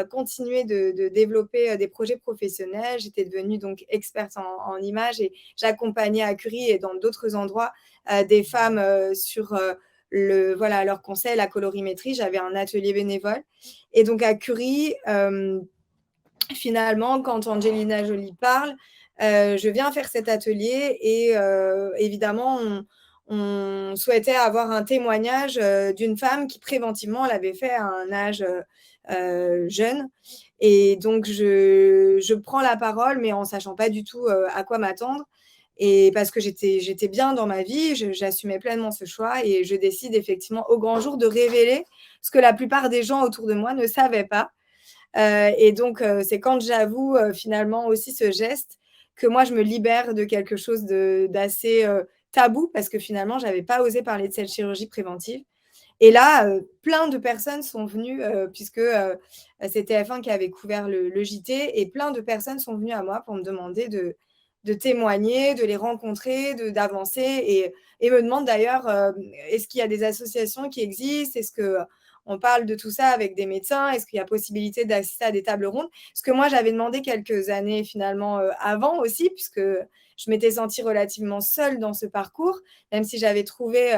continué de développer des projets professionnels. J'étais devenue donc experte en images et j'accompagnais à Curie et dans d'autres endroits des femmes sur leur conseil, la colorimétrie. J'avais un atelier bénévole. Et donc à Curie, finalement, quand Angelina Jolie parle, je viens faire cet atelier et évidemment, on souhaitait avoir un témoignage d'une femme qui préventivement l'avait fait à un âge jeune. Et donc, je prends la parole, mais en ne sachant pas du tout à quoi m'attendre. Et parce que j'étais bien dans ma vie, j'assumais pleinement ce choix et je décide effectivement au grand jour de révéler ce que la plupart des gens autour de moi ne savaient pas. Et donc, c'est quand j'avoue finalement aussi ce geste que moi, je me libère de quelque chose d'assez tabou parce que finalement, je n'avais pas osé parler de cette chirurgie préventive. Et là, plein de personnes sont venues, puisque c'est TF1 qui avait couvert le JT, et plein de personnes sont venues à moi pour me demander de témoigner, de les rencontrer, d'avancer, et me demandent d'ailleurs, est-ce qu'il y a des associations qui existent? Est-ce qu'on parle de tout ça avec des médecins? Est-ce qu'il y a possibilité d'assister à des tables rondes? Ce que moi, j'avais demandé quelques années finalement avant aussi, puisque je m'étais sentie relativement seule dans ce parcours, même si j'avais trouvé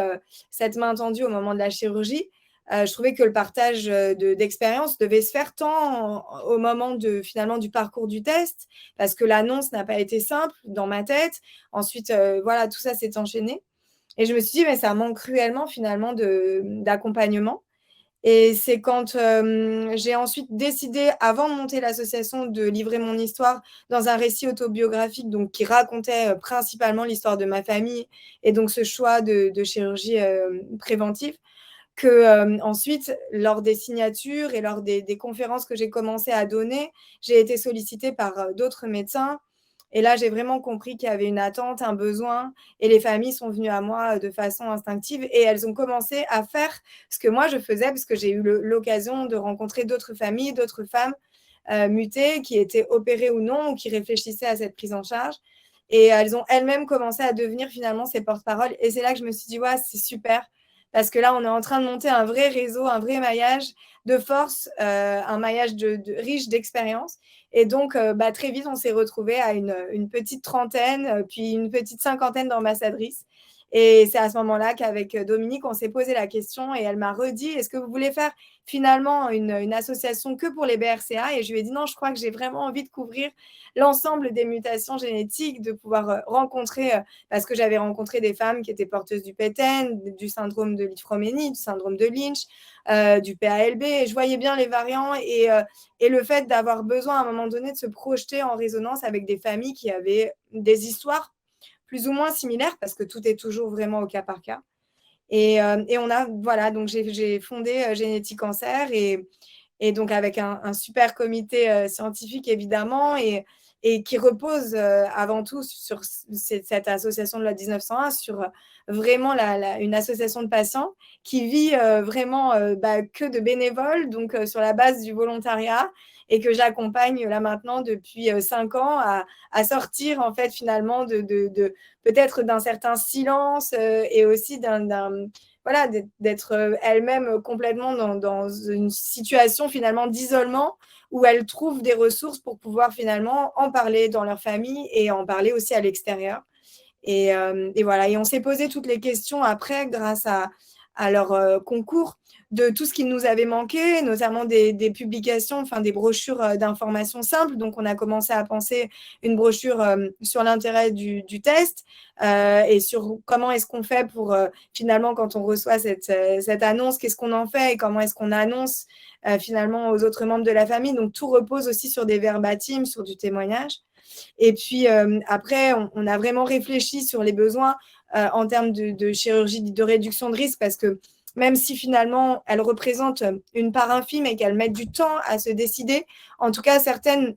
cette main tendue au moment de la chirurgie. je trouvais que le partage d'expérience devait se faire tant au moment finalement du parcours du test, parce que l'annonce n'a pas été simple dans ma tête. Ensuite, voilà, tout ça s'est enchaîné. Et je me suis dit, mais ça manque cruellement finalement d'accompagnement. Et c'est quand j'ai ensuite décidé, avant de monter l'association, de livrer mon histoire dans un récit autobiographique donc, qui racontait principalement l'histoire de ma famille et donc ce choix de chirurgie préventive, que ensuite, lors des signatures et lors des conférences que j'ai commencé à donner, j'ai été sollicitée par d'autres médecins. Et là, j'ai vraiment compris qu'il y avait une attente, un besoin, et les familles sont venues à moi de façon instinctive et elles ont commencé à faire ce que moi je faisais, parce que j'ai eu l'occasion de rencontrer d'autres familles, d'autres femmes mutées qui étaient opérées ou non, ou qui réfléchissaient à cette prise en charge. Et elles ont elles-mêmes commencé à devenir finalement ces porte-paroles. Et c'est là que je me suis dit, ouais, c'est super, parce que là, on est en train de monter un vrai réseau, un vrai maillage de force, un maillage riche d'expérience. Et donc, très vite, on s'est retrouvés à une petite trentaine, puis une petite cinquantaine d'ambassadrices. Et c'est à ce moment-là qu'avec Dominique, on s'est posé la question et elle m'a redit, est-ce que vous voulez faire finalement une association que pour les BRCA? Et je lui ai dit, non, je crois que j'ai vraiment envie de couvrir l'ensemble des mutations génétiques, de pouvoir rencontrer, parce que j'avais rencontré des femmes qui étaient porteuses du PTEN, du syndrome de Littfroménie, du syndrome de Lynch, du PALB. Et je voyais bien les variants et le fait d'avoir besoin à un moment donné de se projeter en résonance avec des familles qui avaient des histoires plus ou moins similaires, parce que tout est toujours vraiment au cas par cas. Et on a, voilà, donc j'ai fondé Génétique Cancer et donc avec un super comité scientifique évidemment et qui repose avant tout sur cette association de la 1901, sur vraiment une association de patients qui vit vraiment que de bénévoles, donc sur la base du volontariat, et que j'accompagne là maintenant depuis 5 ans à sortir en fait finalement de peut-être d'un certain silence et aussi voilà, d'être elle-même complètement dans une situation finalement d'isolement où elles trouvent des ressources pour pouvoir finalement en parler dans leur famille et en parler aussi à l'extérieur. Et voilà, et on s'est posé toutes les questions après grâce à leur concours de tout ce qui nous avait manqué, notamment des publications, enfin des brochures d'informations simples. Donc, on a commencé à penser une brochure sur l'intérêt du test et sur comment est-ce qu'on fait pour finalement, quand on reçoit cette annonce, qu'est-ce qu'on en fait et comment est-ce qu'on annonce finalement aux autres membres de la famille. Donc, tout repose aussi sur des verbatims, sur du témoignage. Et puis après, on a vraiment réfléchi sur les besoins en termes de chirurgie de réduction de risque, parce que même si finalement elles représentent une part infime et qu'elles mettent du temps à se décider, en tout cas certaines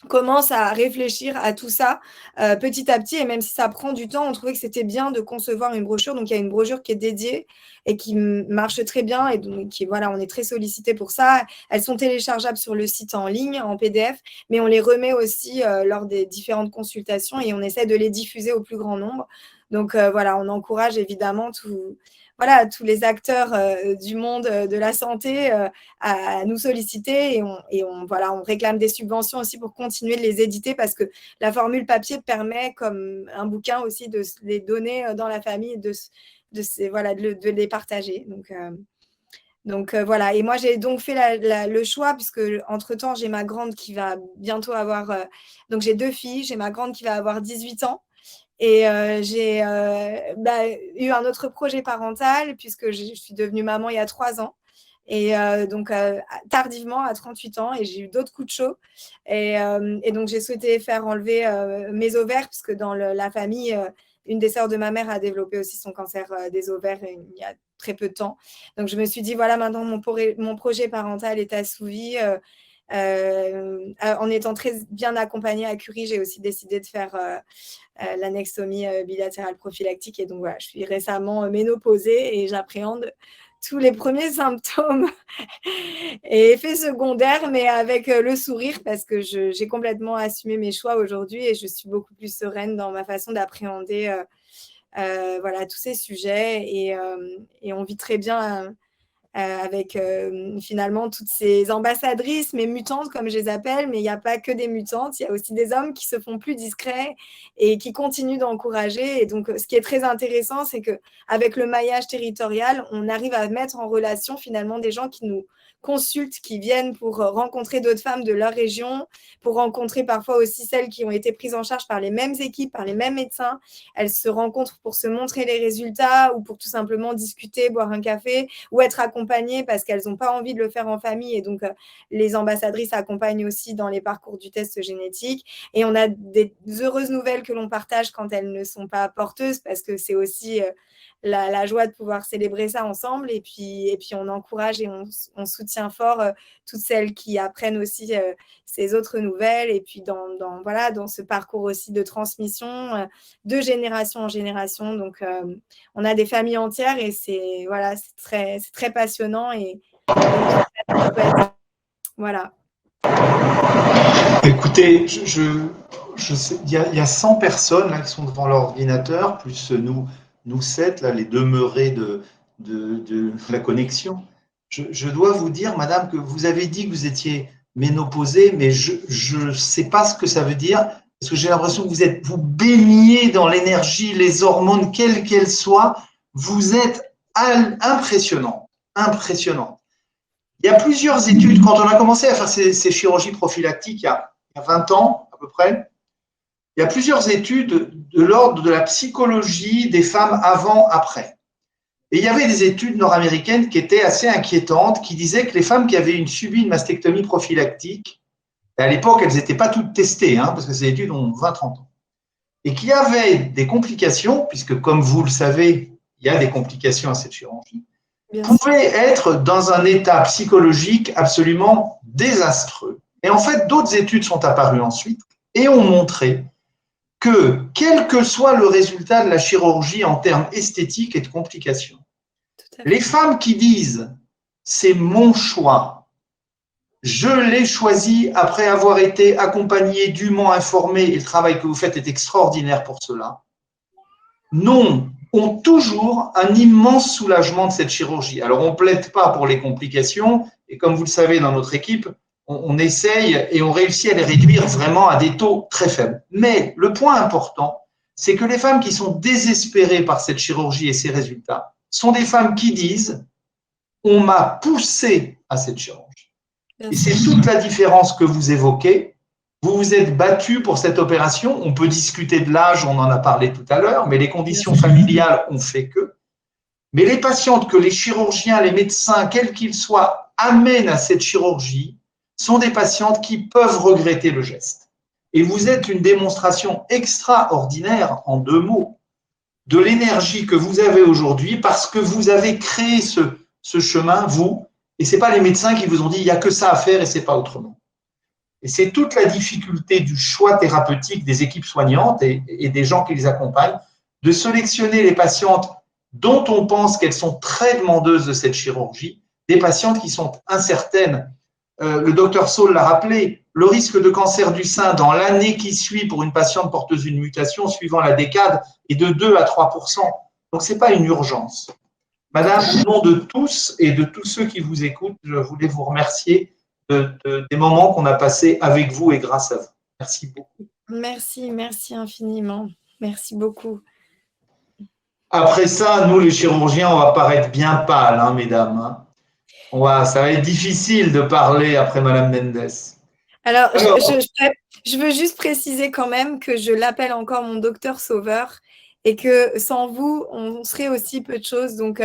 commencent à réfléchir à tout ça petit à petit, et même si ça prend du temps, on trouvait que c'était bien de concevoir une brochure. Donc il y a une brochure qui est dédiée et qui marche très bien, et donc voilà, on est très sollicité pour ça. Elles sont téléchargeables sur le site en ligne, en PDF, mais on les remet aussi lors des différentes consultations et on essaie de les diffuser au plus grand nombre. Donc voilà, on encourage évidemment tous les acteurs du monde de la santé à nous solliciter, et on réclame des subventions aussi pour continuer de les éditer, parce que la formule papier permet, comme un bouquin aussi, de les donner dans la famille, de les partager. Donc voilà, et moi j'ai donc fait le choix, puisque entre-temps j'ai ma grande qui va bientôt avoir, donc j'ai 2 filles, j'ai ma grande qui va avoir 18 ans, et j'ai eu un autre projet parental, puisque je suis devenue maman il y a 3 ans. Et donc, tardivement, à 38 ans, et j'ai eu d'autres coups de chaud. Et donc, j'ai souhaité faire enlever mes ovaires, puisque dans la famille, une des sœurs de ma mère a développé aussi son cancer des ovaires il y a très peu de temps. Donc, je me suis dit, voilà, maintenant, mon projet parental est assouvi. En étant très bien accompagnée à Curie, j'ai aussi décidé de faire l'anextomie bilatérale prophylactique. Et donc voilà, je suis récemment ménopausée et j'appréhende tous les premiers symptômes et effets secondaires, mais avec le sourire, parce que j'ai complètement assumé mes choix aujourd'hui et je suis beaucoup plus sereine dans ma façon d'appréhender tous ces sujets, et on vit très bien avec finalement toutes ces ambassadrices, mais mutantes comme je les appelle, mais il n'y a pas que des mutantes, il y a aussi des hommes qui se font plus discrets et qui continuent d'encourager. Et donc, ce qui est très intéressant, c'est qu'avec le maillage territorial, on arrive à mettre en relation finalement des gens qui nous consultent, qui viennent pour rencontrer d'autres femmes de leur région, pour rencontrer parfois aussi celles qui ont été prises en charge par les mêmes équipes, par les mêmes médecins. Elles se rencontrent pour se montrer les résultats ou pour tout simplement discuter, boire un café ou être accompagnées parce qu'elles n'ont pas envie de le faire en famille. Et donc, les ambassadrices accompagnent aussi dans les parcours du test génétique. Et on a des heureuses nouvelles que l'on partage quand elles ne sont pas porteuses parce que c'est aussi la joie de pouvoir célébrer ça ensemble. Et puis on encourage et on soutient fort toutes celles qui apprennent aussi ces autres nouvelles. Et puis dans ce parcours aussi de transmission de génération en génération. Donc, on a des familles entières et c'est très passionnant. Et voilà. Écoutez, je sais, il y a 100 personnes là, qui sont devant l'ordinateur, plus nous 7, là, les demeurés de la connexion. Je dois vous dire, madame, que vous avez dit que vous étiez ménopausée, mais je ne sais pas ce que ça veut dire, parce que j'ai l'impression que vous baignez dans l'énergie, les hormones, quelles qu'elles soient, vous êtes impressionnant, impressionnant. Il y a plusieurs études, quand on a commencé à faire ces chirurgies prophylactiques il y a 20 ans à peu près, il y a plusieurs études de l'ordre de la psychologie des femmes avant-après. Et il y avait des études nord-américaines qui étaient assez inquiétantes, qui disaient que les femmes qui avaient subi une mastectomie prophylactique, et à l'époque, elles n'étaient pas toutes testées, parce que ces études ont 20-30 ans, et qu'il y avait des complications, puisque comme vous le savez, il y a des complications à cette chirurgie, pouvaient être dans un état psychologique absolument désastreux. Et en fait, d'autres études sont apparues ensuite et ont montré que, quel que soit le résultat de la chirurgie en termes esthétiques et de complications, les femmes qui disent « c'est mon choix, je l'ai choisi après avoir été accompagnée, dûment informée, et le travail que vous faites est extraordinaire pour cela », ont toujours un immense soulagement de cette chirurgie. Alors, on ne plaide pas pour les complications, et comme vous le savez, dans notre équipe, on essaye et on réussit à les réduire vraiment à des taux très faibles. Mais le point important, c'est que les femmes qui sont désespérées par cette chirurgie et ses résultats sont des femmes qui disent « on m'a poussé à cette chirurgie ». Et c'est toute la différence que vous évoquez. Vous vous êtes battu pour cette opération. On peut discuter de l'âge, on en a parlé tout à l'heure, mais les conditions familiales ont fait que. Mais les patientes que les chirurgiens, les médecins, quels qu'ils soient, amènent à cette chirurgie, sont des patientes qui peuvent regretter le geste. Et vous êtes une démonstration extraordinaire, en 2 mots, de l'énergie que vous avez aujourd'hui parce que vous avez créé ce chemin, vous, et ce n'est pas les médecins qui vous ont dit « il n'y a que ça à faire et ce n'est pas autrement ». Et c'est toute la difficulté du choix thérapeutique des équipes soignantes et des gens qui les accompagnent, de sélectionner les patientes dont on pense qu'elles sont très demandeuses de cette chirurgie, des patientes qui sont incertaines. Le docteur Saul l'a rappelé, le risque de cancer du sein dans l'année qui suit pour une patiente porteuse d'une mutation, suivant la décade, est de 2 à 3%. Donc, ce n'est pas une urgence. Madame, au nom de tous et de tous ceux qui vous écoutent, je voulais vous remercier des moments qu'on a passés avec vous et grâce à vous. Merci beaucoup. Merci infiniment. Merci beaucoup. Après ça, nous, les chirurgiens, on va paraître bien pâles, mesdames. Ça va être difficile de parler après Madame Mendes. Alors je veux juste préciser quand même que je l'appelle encore mon docteur sauveur et que sans vous, on serait aussi peu de choses. Donc,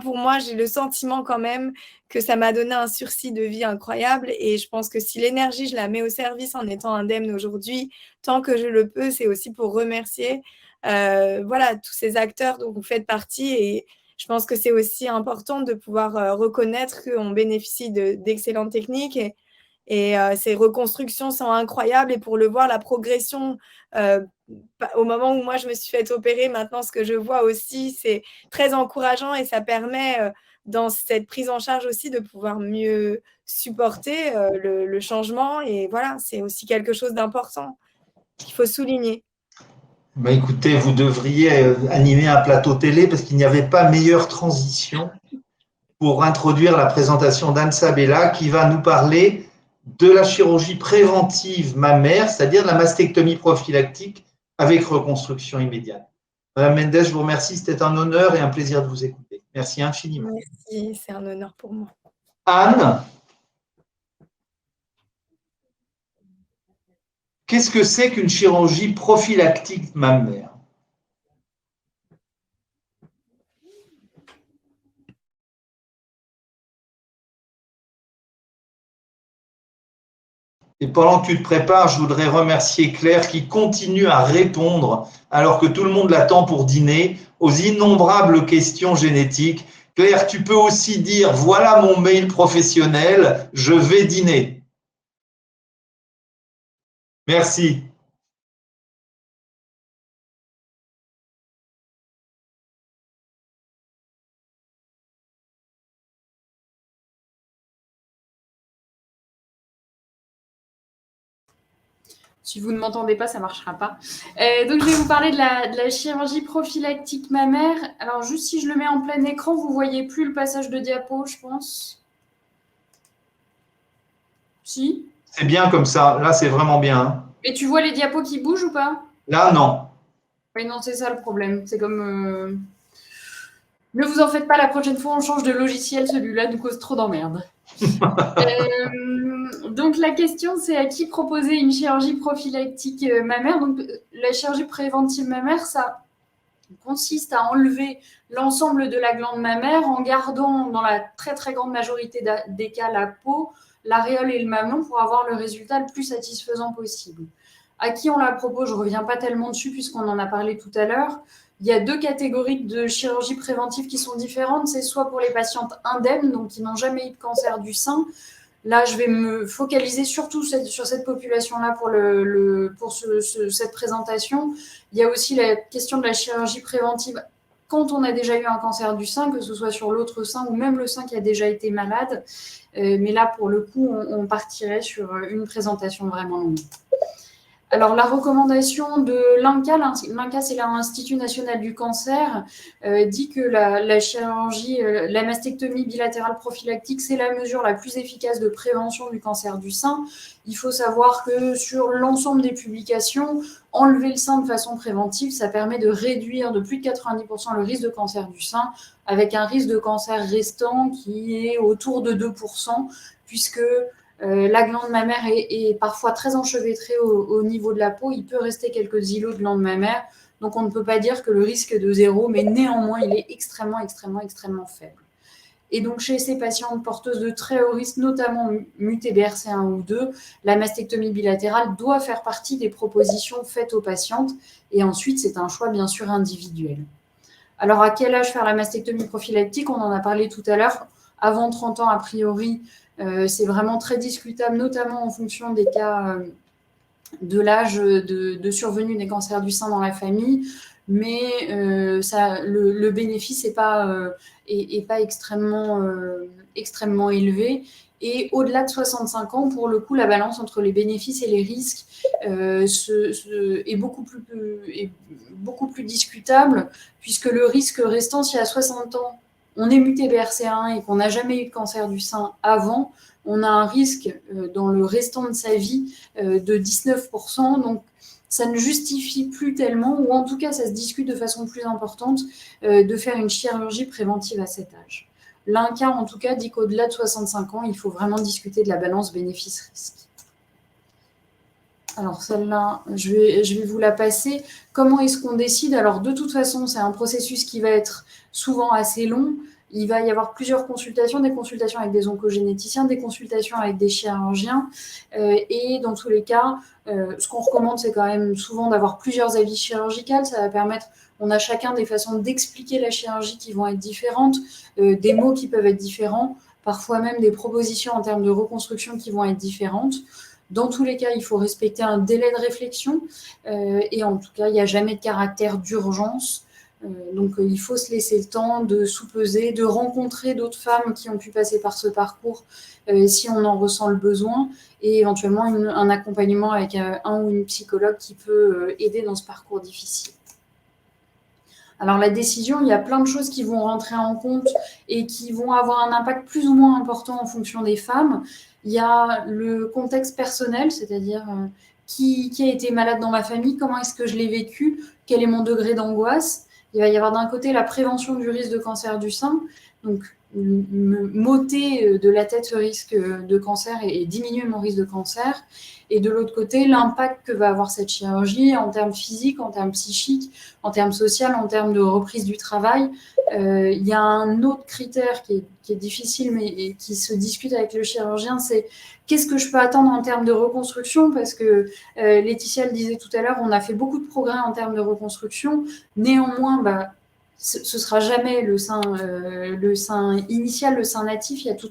pour moi, j'ai le sentiment quand même que ça m'a donné un sursis de vie incroyable. Et je pense que si l'énergie, je la mets au service en étant indemne aujourd'hui, tant que je le peux, c'est aussi pour remercier tous ces acteurs dont vous faites partie. Et je pense que c'est aussi important de pouvoir reconnaître qu'on bénéficie d'excellentes techniques et ces reconstructions sont incroyables. Et pour le voir, la progression au moment où moi, je me suis fait opérer, maintenant, ce que je vois aussi, c'est très encourageant et ça permet, dans cette prise en charge aussi, de pouvoir mieux supporter le changement. Et voilà, c'est aussi quelque chose d'important qu'il faut souligner. Écoutez, vous devriez animer un plateau télé parce qu'il n'y avait pas meilleure transition pour introduire la présentation d'Anne-Sabella qui va nous parler de la chirurgie préventive mammaire, c'est-à-dire de la mastectomie prophylactique avec reconstruction immédiate. Madame Mendes, je vous remercie, c'était un honneur et un plaisir de vous écouter. Merci infiniment. Merci, c'est un honneur pour moi. Anne, qu'est-ce que c'est qu'une chirurgie prophylactique mammaire? Et pendant que tu te prépares, je voudrais remercier Claire qui continue à répondre, alors que tout le monde l'attend pour dîner, aux innombrables questions génétiques. Claire, tu peux aussi dire, voilà mon mail professionnel, je vais dîner. Merci. Si vous ne m'entendez pas, ça ne marchera pas. Donc, je vais vous parler de la chirurgie prophylactique mammaire. Alors, juste si je le mets en plein écran, vous ne voyez plus le passage de diapo, je pense. Si? C'est bien comme ça. Là, c'est vraiment bien. Hein. Et tu vois les diapos qui bougent ou pas? Là, non. Oui, non, c'est ça le problème. C'est comme... Ne vous en faites pas, la prochaine fois, on change de logiciel. Celui-là nous cause trop d'emmerdes. Donc, la question, c'est à qui proposer une chirurgie prophylactique mammaire. Donc, la chirurgie préventive mammaire, ça consiste à enlever l'ensemble de la glande mammaire en gardant, dans la très, très grande majorité des cas, la peau, l'aréole et le mamelon pour avoir le résultat le plus satisfaisant possible. À qui on la propose? Je ne reviens pas tellement dessus puisqu'on en a parlé tout à l'heure. Il y a deux catégories de chirurgie préventive qui sont différentes. C'est soit pour les patientes indemnes, donc qui n'ont jamais eu de cancer du sein. Là, je vais me focaliser surtout sur cette population-là pour cette présentation. Il y a aussi la question de la chirurgie préventive quand on a déjà eu un cancer du sein, que ce soit sur l'autre sein ou même le sein qui a déjà été malade. Mais là, pour le coup, on partirait sur une présentation vraiment longue. Alors, la recommandation de l'INCA, l'INCA, c'est l'Institut national du cancer, dit que la chirurgie, la mastectomie bilatérale prophylactique, c'est la mesure la plus efficace de prévention du cancer du sein. Il faut savoir que sur l'ensemble des publications, enlever le sein de façon préventive, ça permet de réduire de plus de 90% le risque de cancer du sein, avec un risque de cancer restant qui est autour de 2%, puisque la glande mammaire est parfois très enchevêtrée au niveau de la peau. Il peut rester quelques îlots de glande mammaire. Donc, on ne peut pas dire que le risque est de 0, mais néanmoins, il est extrêmement, extrêmement, extrêmement faible. Et donc, chez ces patientes porteuses de très haut risque, notamment MUT-BRCA1 ou 2, la mastectomie bilatérale doit faire partie des propositions faites aux patientes. Et ensuite, c'est un choix, bien sûr, individuel. Alors, à quel âge faire la mastectomie prophylactique? On en a parlé tout à l'heure. Avant 30 ans, a priori, c'est vraiment très discutable, notamment en fonction des cas de l'âge de survenue des cancers du sein dans la famille, mais le bénéfice n'est pas extrêmement élevé. Et au-delà de 65 ans, pour le coup, la balance entre les bénéfices et les risques est beaucoup plus discutable, puisque le risque restant, si à 60 ans, on est MUT-BRCA1 et qu'on n'a jamais eu de cancer du sein avant, on a un risque dans le restant de sa vie de 19%. Donc, ça ne justifie plus tellement, ou en tout cas, ça se discute de façon plus importante, de faire une chirurgie préventive à cet âge. L'INCA, en tout cas, dit qu'au-delà de 65 ans, il faut vraiment discuter de la balance bénéfice-risque. Alors, celle-là, je vais vous la passer. Comment est-ce qu'on décide? Alors, de toute façon, c'est un processus qui va être souvent assez long. Il va y avoir plusieurs consultations, des consultations avec des oncogénéticiens, des consultations avec des chirurgiens. Et dans tous les cas, ce qu'on recommande, c'est quand même souvent d'avoir plusieurs avis chirurgicaux. Ça va permettre, on a chacun des façons d'expliquer la chirurgie qui vont être différentes, des mots qui peuvent être différents, parfois même des propositions en termes de reconstruction qui vont être différentes. Dans tous les cas, il faut respecter un délai de réflexion et en tout cas, il n'y a jamais de caractère d'urgence. Donc, il faut se laisser le temps de sous-peser, de rencontrer d'autres femmes qui ont pu passer par ce parcours si on en ressent le besoin et éventuellement un accompagnement avec un ou une psychologue qui peut aider dans ce parcours difficile. Alors, la décision, il y a plein de choses qui vont rentrer en compte et qui vont avoir un impact plus ou moins important en fonction des femmes. Il y a le contexte personnel, c'est-à-dire qui a été malade dans ma famille, comment est-ce que je l'ai vécu, quel est mon degré d'angoisse. Il va y avoir d'un côté la prévention du risque de cancer du sein, donc m'ôter de la tête ce risque de cancer et diminuer mon risque de cancer. Et de l'autre côté, l'impact que va avoir cette chirurgie en termes physiques, en termes psychiques, en termes sociaux, en termes de reprise du travail. Il y a un autre critère qui est difficile, mais qui se discute avec le chirurgien, c'est qu'est-ce que je peux attendre en termes de reconstruction, parce que Laetitia le disait tout à l'heure, on a fait beaucoup de progrès en termes de reconstruction. Néanmoins, ce sera jamais le sein initial, le sein natif. Il y a tout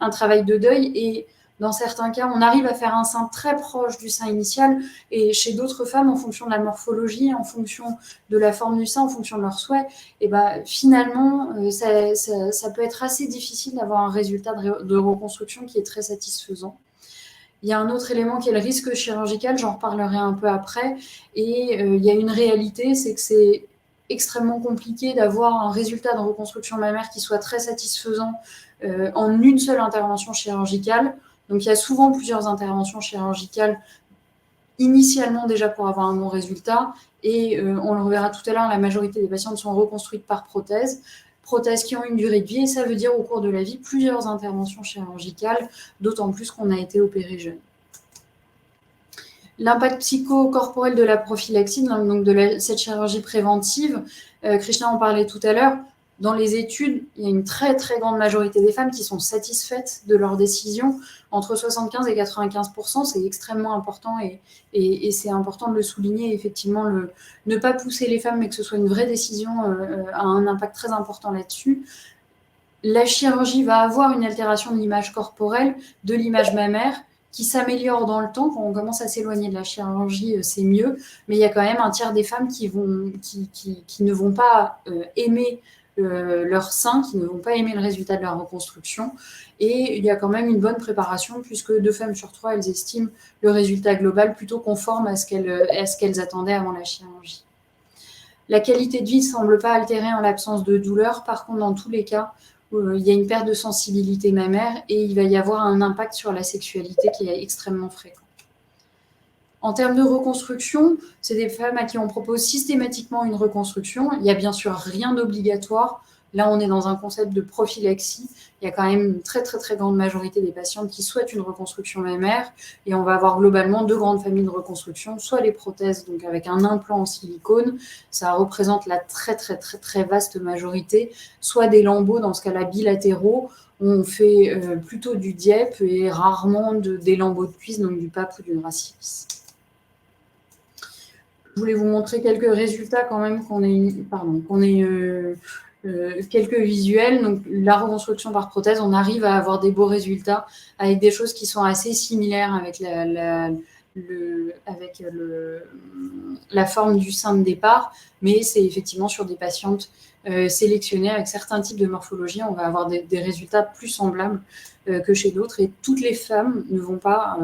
un travail de deuil, et dans certains cas, on arrive à faire un sein très proche du sein initial, et chez d'autres femmes, en fonction de la morphologie, en fonction de la forme du sein, en fonction de leurs souhaits, et finalement, ça peut être assez difficile d'avoir un résultat de reconstruction qui est très satisfaisant. Il y a un autre élément qui est le risque chirurgical, j'en reparlerai un peu après, et il y a une réalité, c'est que c'est extrêmement compliqué d'avoir un résultat de reconstruction mammaire qui soit très satisfaisant en une seule intervention chirurgicale. Donc, il y a souvent plusieurs interventions chirurgicales initialement déjà pour avoir un bon résultat, et on le reverra tout à l'heure, la majorité des patientes sont reconstruites par prothèses qui ont une durée de vie, et ça veut dire au cours de la vie plusieurs interventions chirurgicales, d'autant plus qu'on a été opéré jeune. L'impact psychocorporel de la prophylaxie, donc de cette chirurgie préventive, Krishna en parlait tout à l'heure. Dans les études, il y a une très très grande majorité des femmes qui sont satisfaites de leur décision, entre 75 et 95%, c'est extrêmement important, et c'est important de le souligner. Effectivement, ne pas pousser les femmes, mais que ce soit une vraie décision, a un impact très important là-dessus. La chirurgie va avoir une altération de l'image corporelle, de l'image mammaire, qui s'améliore dans le temps. Quand on commence à s'éloigner de la chirurgie, c'est mieux, mais il y a quand même un tiers des femmes qui ne vont pas aimer leur sein, qui ne vont pas aimer le résultat de leur reconstruction, et il y a quand même une bonne préparation, puisque 2 femmes sur 3, elles estiment le résultat global plutôt conforme à ce qu'elles attendaient avant la chirurgie. La qualité de vie ne semble pas altérée en l'absence de douleur. Par contre, dans tous les cas, il y a une perte de sensibilité mammaire, et il va y avoir un impact sur la sexualité qui est extrêmement fréquent. En termes de reconstruction, c'est des femmes à qui on propose systématiquement une reconstruction. Il n'y a bien sûr rien d'obligatoire. Là, on est dans un concept de prophylaxie. Il y a quand même une très, très, très grande majorité des patientes qui souhaitent une reconstruction mammaire. Et on va avoir globalement 2 grandes familles de reconstruction, soit les prothèses, donc avec un implant en silicone, ça représente la très, très, très, très vaste majorité, soit des lambeaux, dans ce cas-là bilatéraux. On fait plutôt du DIEP et rarement des lambeaux de cuisse, donc du PAP ou du Gracilis. Je voulais vous montrer quelques résultats quand même, quelques visuels. Donc, la reconstruction par prothèse, on arrive à avoir des beaux résultats avec des choses qui sont assez similaires avec la forme du sein de départ, mais c'est effectivement sur des patientes sélectionnées avec certains types de morphologie, on va avoir des résultats plus semblables que chez d'autres, et toutes les femmes ne vont pas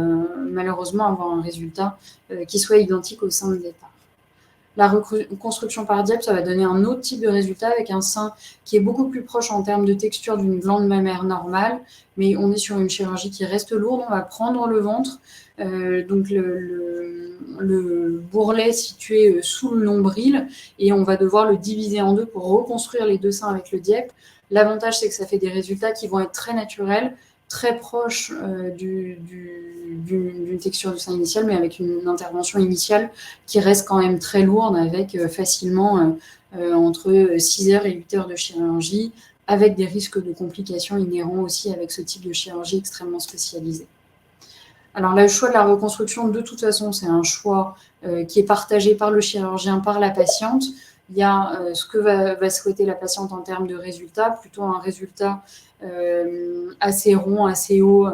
malheureusement avoir un résultat qui soit identique au sein de départ. La reconstruction par DIEP, ça va donner un autre type de résultat avec un sein qui est beaucoup plus proche en termes de texture d'une glande mammaire normale, mais on est sur une chirurgie qui reste lourde. On va prendre le ventre, donc le bourrelet situé sous le nombril, et on va devoir le diviser en 2 pour reconstruire les 2 seins avec le DIEP. L'avantage, c'est que ça fait des résultats qui vont être très naturels, très proche d'une texture du sein initial, mais avec une intervention initiale qui reste quand même très lourde, avec facilement entre 6 heures et 8 heures de chirurgie, avec des risques de complications inhérents aussi avec ce type de chirurgie extrêmement spécialisée. Alors, le choix de la reconstruction, de toute façon, c'est un choix qui est partagé par le chirurgien, par la patiente. Il y a ce que va souhaiter la patiente en termes de résultats, plutôt un résultat assez rond, assez haut,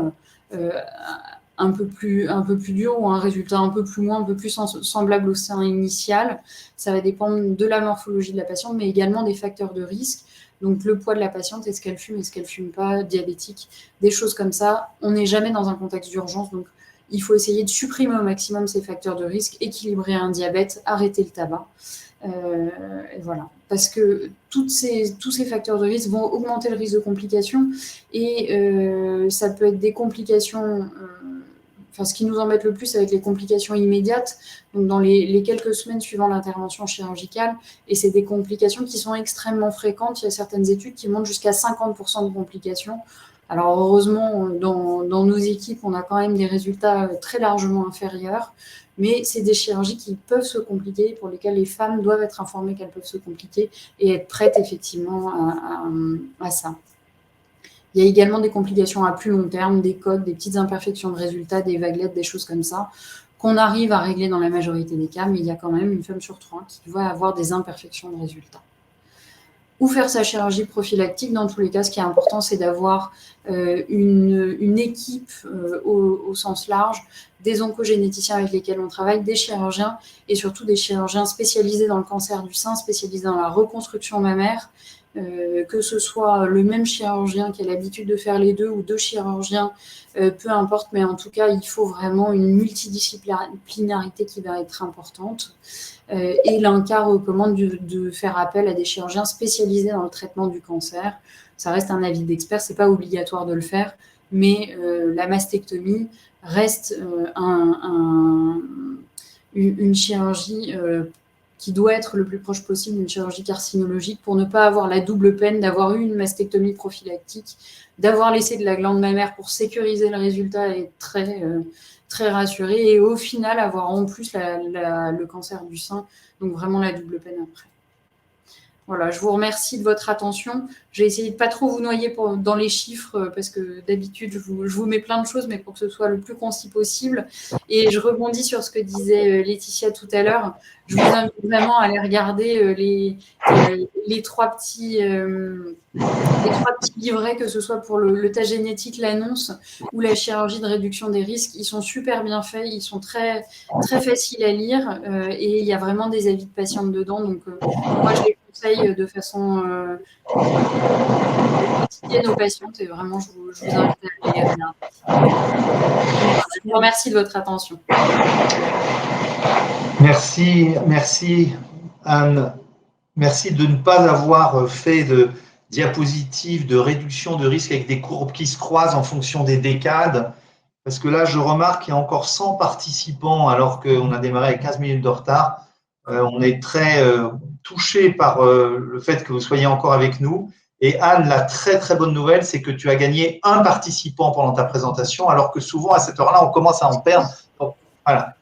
un peu plus dur, ou un résultat un peu plus moins, un peu plus semblable au sein initial. Ça va dépendre de la morphologie de la patiente, mais également des facteurs de risque. Donc, le poids de la patiente, est-ce qu'elle fume, est-ce qu'elle ne fume pas, diabétique, des choses comme ça. On n'est jamais dans un contexte d'urgence, donc il faut essayer de supprimer au maximum ces facteurs de risque, équilibrer un diabète, arrêter le tabac. Et voilà. parce que tous ces facteurs de risque vont augmenter le risque de complications et ça peut être des complications, ce qui nous embête le plus avec les complications immédiates, donc dans les quelques semaines suivant l'intervention chirurgicale, et c'est des complications qui sont extrêmement fréquentes. Il y a certaines études qui montrent jusqu'à 50% de complications. Alors heureusement, dans nos équipes, on a quand même des résultats très largement inférieurs, mais c'est des chirurgies qui peuvent se compliquer, pour lesquelles les femmes doivent être informées qu'elles peuvent se compliquer et être prêtes effectivement à ça. Il y a également des complications à plus long terme, des codes, des petites imperfections de résultats, des vaguelettes, des choses comme ça, qu'on arrive à régler dans la majorité des cas, mais il y a quand même une femme sur 3 qui va avoir des imperfections de résultats. Ou faire sa chirurgie prophylactique. Dans tous les cas, ce qui est important, c'est d'avoir une équipe au sens large, des oncogénéticiens avec lesquels on travaille, des chirurgiens et surtout des chirurgiens spécialisés dans le cancer du sein, spécialisés dans la reconstruction mammaire, que ce soit le même chirurgien qui a l'habitude de faire les deux ou 2 chirurgiens, peu importe, mais en tout cas, il faut vraiment une multidisciplinarité qui va être importante. Et l'INCa recommande de faire appel à des chirurgiens spécialisés dans le traitement du cancer. Ça reste un avis d'expert, ce n'est pas obligatoire de le faire, mais la mastectomie reste une chirurgie qui doit être le plus proche possible d'une chirurgie carcinologique pour ne pas avoir la double peine d'avoir eu une mastectomie prophylactique, d'avoir laissé de la glande mammaire pour sécuriser le résultat et être très rassuré, et au final avoir en plus le cancer du sein, donc vraiment la double peine après. Voilà, je vous remercie de votre attention. J'ai essayé de ne pas trop vous noyer dans les chiffres parce que d'habitude, je vous mets plein de choses, mais pour que ce soit le plus concis possible. Et je rebondis sur ce que disait Laetitia tout à l'heure. Je vous invite vraiment à aller regarder les 3 petits livrets, que ce soit pour le tas génétique, l'annonce ou la chirurgie de réduction des risques. Ils sont super bien faits, ils sont très, très faciles à lire et il y a vraiment des avis de patientes dedans. Donc, moi, je les conseille de façon quotidienne aux patientes et vraiment, je vous invite à aller regarder. Je vous remercie de votre attention. Merci Anne. Merci de ne pas avoir fait de diapositives de réduction de risque avec des courbes qui se croisent en fonction des décades. Parce que là, je remarque qu'il y a encore 100 participants alors qu'on a démarré avec 15 minutes de retard. On est très touché par le fait que vous soyez encore avec nous. Et Anne, la très très bonne nouvelle, c'est que tu as gagné un participant pendant ta présentation, alors que souvent à cette heure-là, on commence à en perdre. Donc, voilà.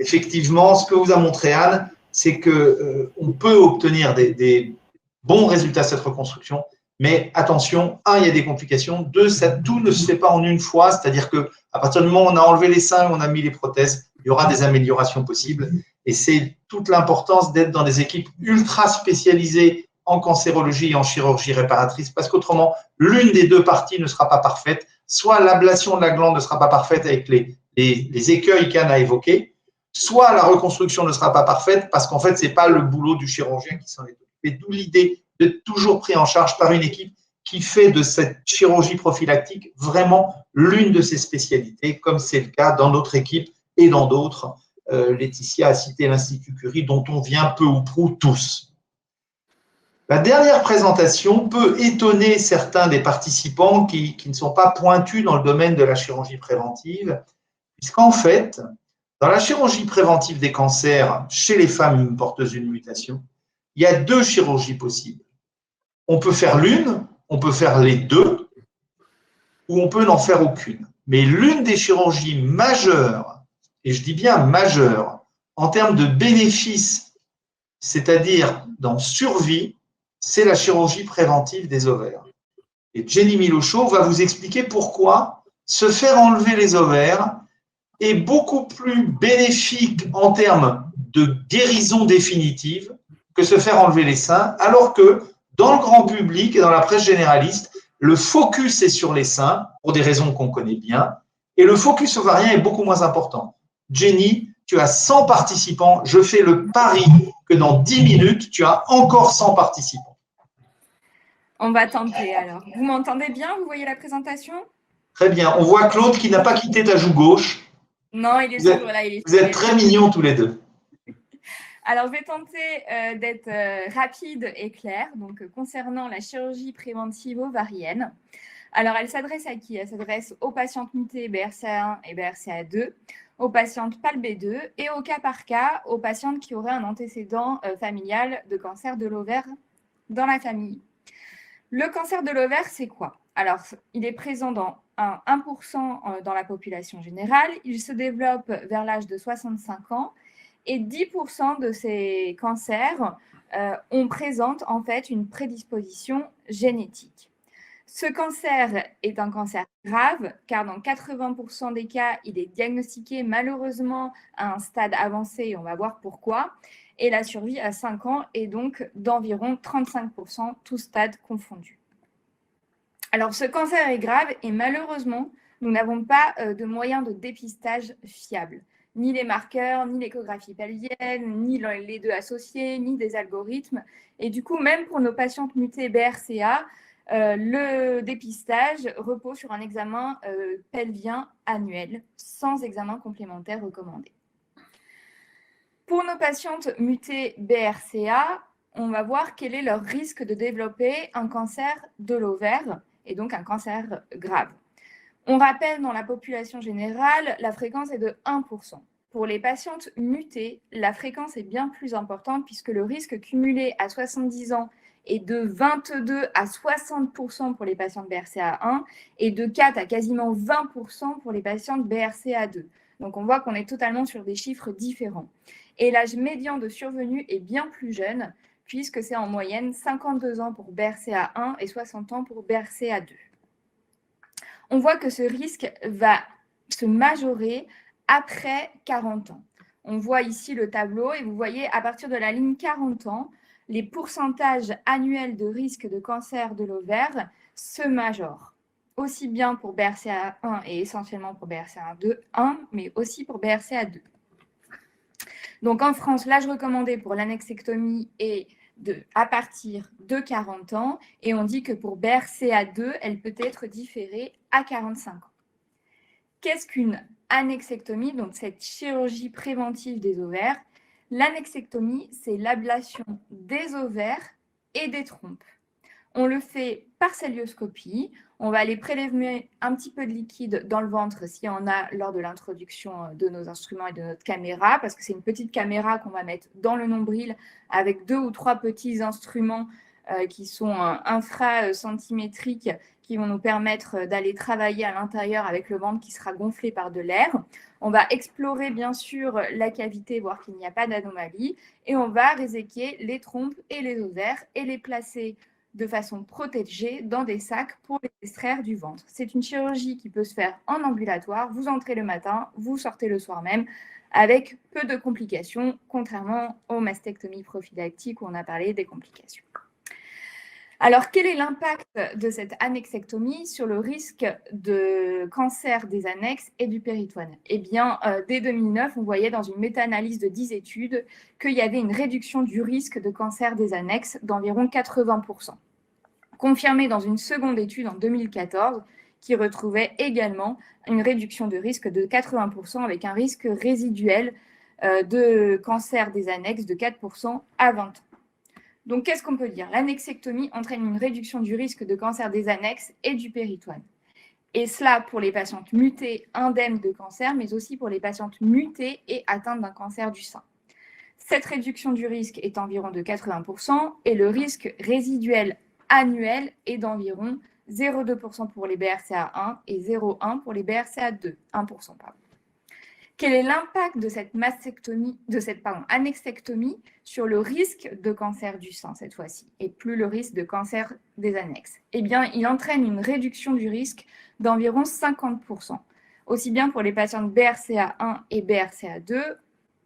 Effectivement, ce que vous a montré Anne, c'est qu'on peut obtenir des bons résultats à cette reconstruction, mais attention, 1, il y a des complications, 2, tout ne se fait pas en une fois, c'est-à-dire qu'à partir du moment où on a enlevé les seins et on a mis les prothèses, il y aura des améliorations possibles, et c'est toute l'importance d'être dans des équipes ultra spécialisées en cancérologie et en chirurgie réparatrice, parce qu'autrement, l'une des 2 parties ne sera pas parfaite, soit l'ablation de la glande ne sera pas parfaite avec les écueils qu'Anne a évoqués, soit la reconstruction ne sera pas parfaite parce qu'en fait, ce n'est pas le boulot du chirurgien qui s'en est occupé. D'où l'idée d'être toujours pris en charge par une équipe qui fait de cette chirurgie prophylactique vraiment l'une de ses spécialités, comme c'est le cas dans notre équipe et dans d'autres. Laetitia a cité l'Institut Curie, dont on vient peu ou prou tous. La dernière présentation peut étonner certains des participants qui ne sont pas pointus dans le domaine de la chirurgie préventive, puisqu'en fait, dans la chirurgie préventive des cancers chez les femmes porteuses d'une mutation, il y a 2 chirurgies possibles. On peut faire l'une, on peut faire les 2, ou on peut n'en faire aucune. Mais l'une des chirurgies majeures, et je dis bien majeures, en termes de bénéfices, c'est-à-dire dans survie, c'est la chirurgie préventive des ovaires. Et Jenny Milochaud va vous expliquer pourquoi se faire enlever les ovaires est beaucoup plus bénéfique en termes de guérison définitive que se faire enlever les seins, alors que dans le grand public et dans la presse généraliste, le focus est sur les seins, pour des raisons qu'on connaît bien, et le focus ovarien est beaucoup moins important. Jenny, tu as 100 participants, je fais le pari que dans 10 minutes, tu as encore 100 participants. On va tenter alors. Vous m'entendez bien? Vous voyez la présentation? Très bien. On voit Claude qui n'a pas quitté ta joue gauche. Non, il est sur là. Vous êtes très mignons tous les 2. Alors, je vais tenter d'être rapide et claire. Donc, concernant la chirurgie préventive ovarienne, alors elle s'adresse à qui? Elle s'adresse aux patientes mutées BRCA1 et BRCA2, aux patientes PALB2 et au cas par cas aux patientes qui auraient un antécédent familial de cancer de l'ovaire dans la famille. Le cancer de l'ovaire, c'est quoi? Alors, il est présent dans 1% dans la population générale. Il se développe vers l'âge de 65 ans et 10% de ces cancers on présente en fait une prédisposition génétique. Ce cancer est un cancer grave car dans 80% des cas, il est diagnostiqué malheureusement à un stade avancé et on va voir pourquoi. Et la survie à 5 ans est donc d'environ 35%, tous stades confondus. Alors, ce cancer est grave et malheureusement, nous n'avons pas de moyens de dépistage fiables. Ni les marqueurs, ni l'échographie pelvienne, ni les deux associés, ni des algorithmes. Et du coup, même pour nos patientes mutées BRCA, le dépistage repose sur un examen pelvien annuel, sans examen complémentaire recommandé. Pour nos patientes mutées BRCA, on va voir quel est leur risque de développer un cancer de l'ovaire et donc un cancer grave. On rappelle dans la population générale, la fréquence est de 1%. Pour les patientes mutées, la fréquence est bien plus importante puisque le risque cumulé à 70 ans est de 22 à 60% pour les patientes BRCA1 et de 4 à quasiment 20% pour les patientes BRCA2. Donc on voit qu'on est totalement sur des chiffres différents. Et l'âge médian de survenue est bien plus jeune puisque c'est en moyenne 52 ans pour BRCA1 et 60 ans pour BRCA2. On voit que ce risque va se majorer après 40 ans. On voit ici le tableau et vous voyez à partir de la ligne 40 ans, les pourcentages annuels de risque de cancer de l'ovaire se majorent, aussi bien pour BRCA1 et essentiellement pour BRCA1, mais aussi pour BRCA2. Donc en France, l'âge recommandé pour l'annexectomie est à partir de 40 ans et on dit que pour BRCA2, elle peut être différée à 45 ans. Qu'est-ce qu'une annexectomie? Donc cette chirurgie préventive des ovaires. L'annexectomie, c'est l'ablation des ovaires et des trompes. On le fait par célioscopie. On va aller prélever un petit peu de liquide dans le ventre s'il y en a lors de l'introduction de nos instruments et de notre caméra, parce que c'est une petite caméra qu'on va mettre dans le nombril avec 2 ou 3 petits instruments qui sont infracentimétriques qui vont nous permettre d'aller travailler à l'intérieur avec le ventre qui sera gonflé par de l'air. On va explorer bien sûr la cavité, voir qu'il n'y a pas d'anomalie, et on va réséquer les trompes et les ovaires et les placer de façon protégée dans des sacs pour les extraire du ventre. C'est une chirurgie qui peut se faire en ambulatoire. Vous entrez le matin, vous sortez le soir même, avec peu de complications, contrairement aux mastectomies prophylactiques où on a parlé des complications. Alors, quel est l'impact de cette annexectomie sur le risque de cancer des annexes et du péritoine? Eh bien, dès 2009, on voyait dans une méta-analyse de 10 études qu'il y avait une réduction du risque de cancer des annexes d'environ 80%. Confirmée dans une seconde étude en 2014, qui retrouvait également une réduction de risque de 80% avec un risque résiduel de cancer des annexes de 4% à 20 ans. Donc, qu'est-ce qu'on peut dire? L'annexectomie entraîne une réduction du risque de cancer des annexes et du péritoine. Et cela pour les patientes mutées indemnes de cancer, mais aussi pour les patientes mutées et atteintes d'un cancer du sein. Cette réduction du risque est environ de 80% et le risque résiduel annuel est d'environ 0,2% pour les BRCA1 et 0,1% pour les BRCA2. 1%, pardon. Quel est l'impact de cette annexectomie sur le risque de cancer du sein cette fois-ci, et plus le risque de cancer des annexes? Eh bien, il entraîne une réduction du risque d'environ 50%, aussi bien pour les patientes BRCA1 et BRCA2.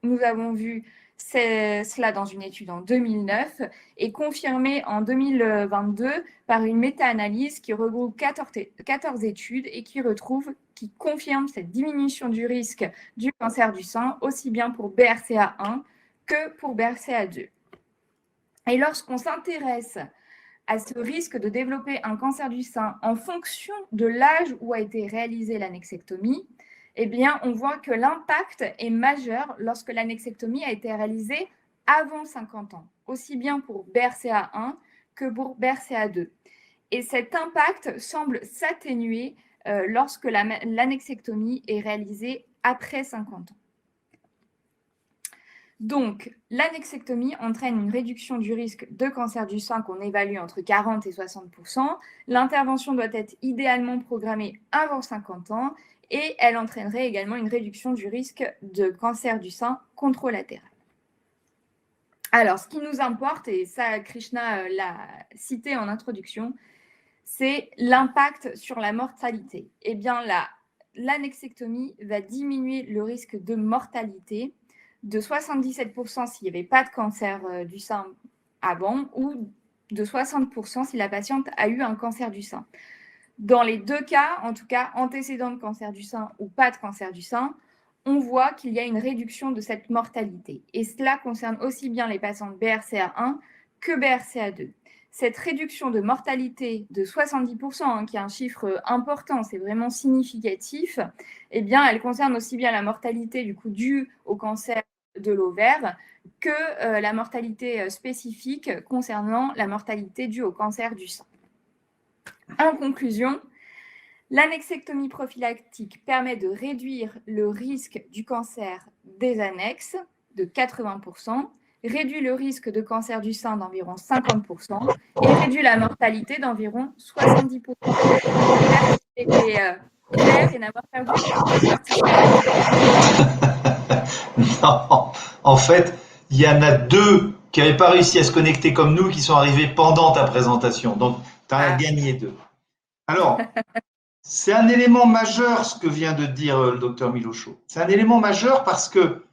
Nous avons vu cela dans une étude en 2009 et confirmé en 2022 par une méta-analyse qui regroupe 14 études et qui confirme cette diminution du risque du cancer du sein, aussi bien pour BRCA1 que pour BRCA2. Et lorsqu'on s'intéresse à ce risque de développer un cancer du sein en fonction de l'âge où a été réalisée l'annexectomie, eh bien, on voit que l'impact est majeur lorsque l'annexectomie a été réalisée avant 50 ans, aussi bien pour BRCA1 que pour BRCA2. Et cet impact semble s'atténuer lorsque l'annexectomie est réalisée après 50 ans. Donc, l'annexectomie entraîne une réduction du risque de cancer du sein qu'on évalue entre 40 et 60%. L'intervention doit être idéalement programmée avant 50 ans et elle entraînerait également une réduction du risque de cancer du sein contralatéral. Alors, ce qui nous importe, et ça Krishna l'a cité en introduction, c'est l'impact sur la mortalité. Eh bien, l'annexectomie va diminuer le risque de mortalité de 77% s'il n'y avait pas de cancer du sein avant ou de 60% si la patiente a eu un cancer du sein. Dans les deux cas, en tout cas antécédent de cancer du sein ou pas de cancer du sein, on voit qu'il y a une réduction de cette mortalité. Et cela concerne aussi bien les patientes BRCA1 que BRCA2. Cette réduction de mortalité de 70%, qui est un chiffre important, c'est vraiment significatif, eh bien, elle concerne aussi bien la mortalité du coup due au cancer de l'ovaire que la mortalité spécifique concernant la mortalité due au cancer du sein. En conclusion, l'annexectomie prophylactique permet de réduire le risque du cancer des annexes de 80%, réduit le risque de cancer du sein d'environ 50% et réduit la mortalité d'environ 70%. J'espère que j'ai été clair et n'avoir perdu aucun participant. Non, en fait, il y en a deux qui n'avaient pas réussi à se connecter comme nous, qui sont arrivés pendant ta présentation. Donc, tu as gagné deux. Alors, c'est un élément majeur ce que vient de dire le docteur Milochaud. C'est un élément majeur parce que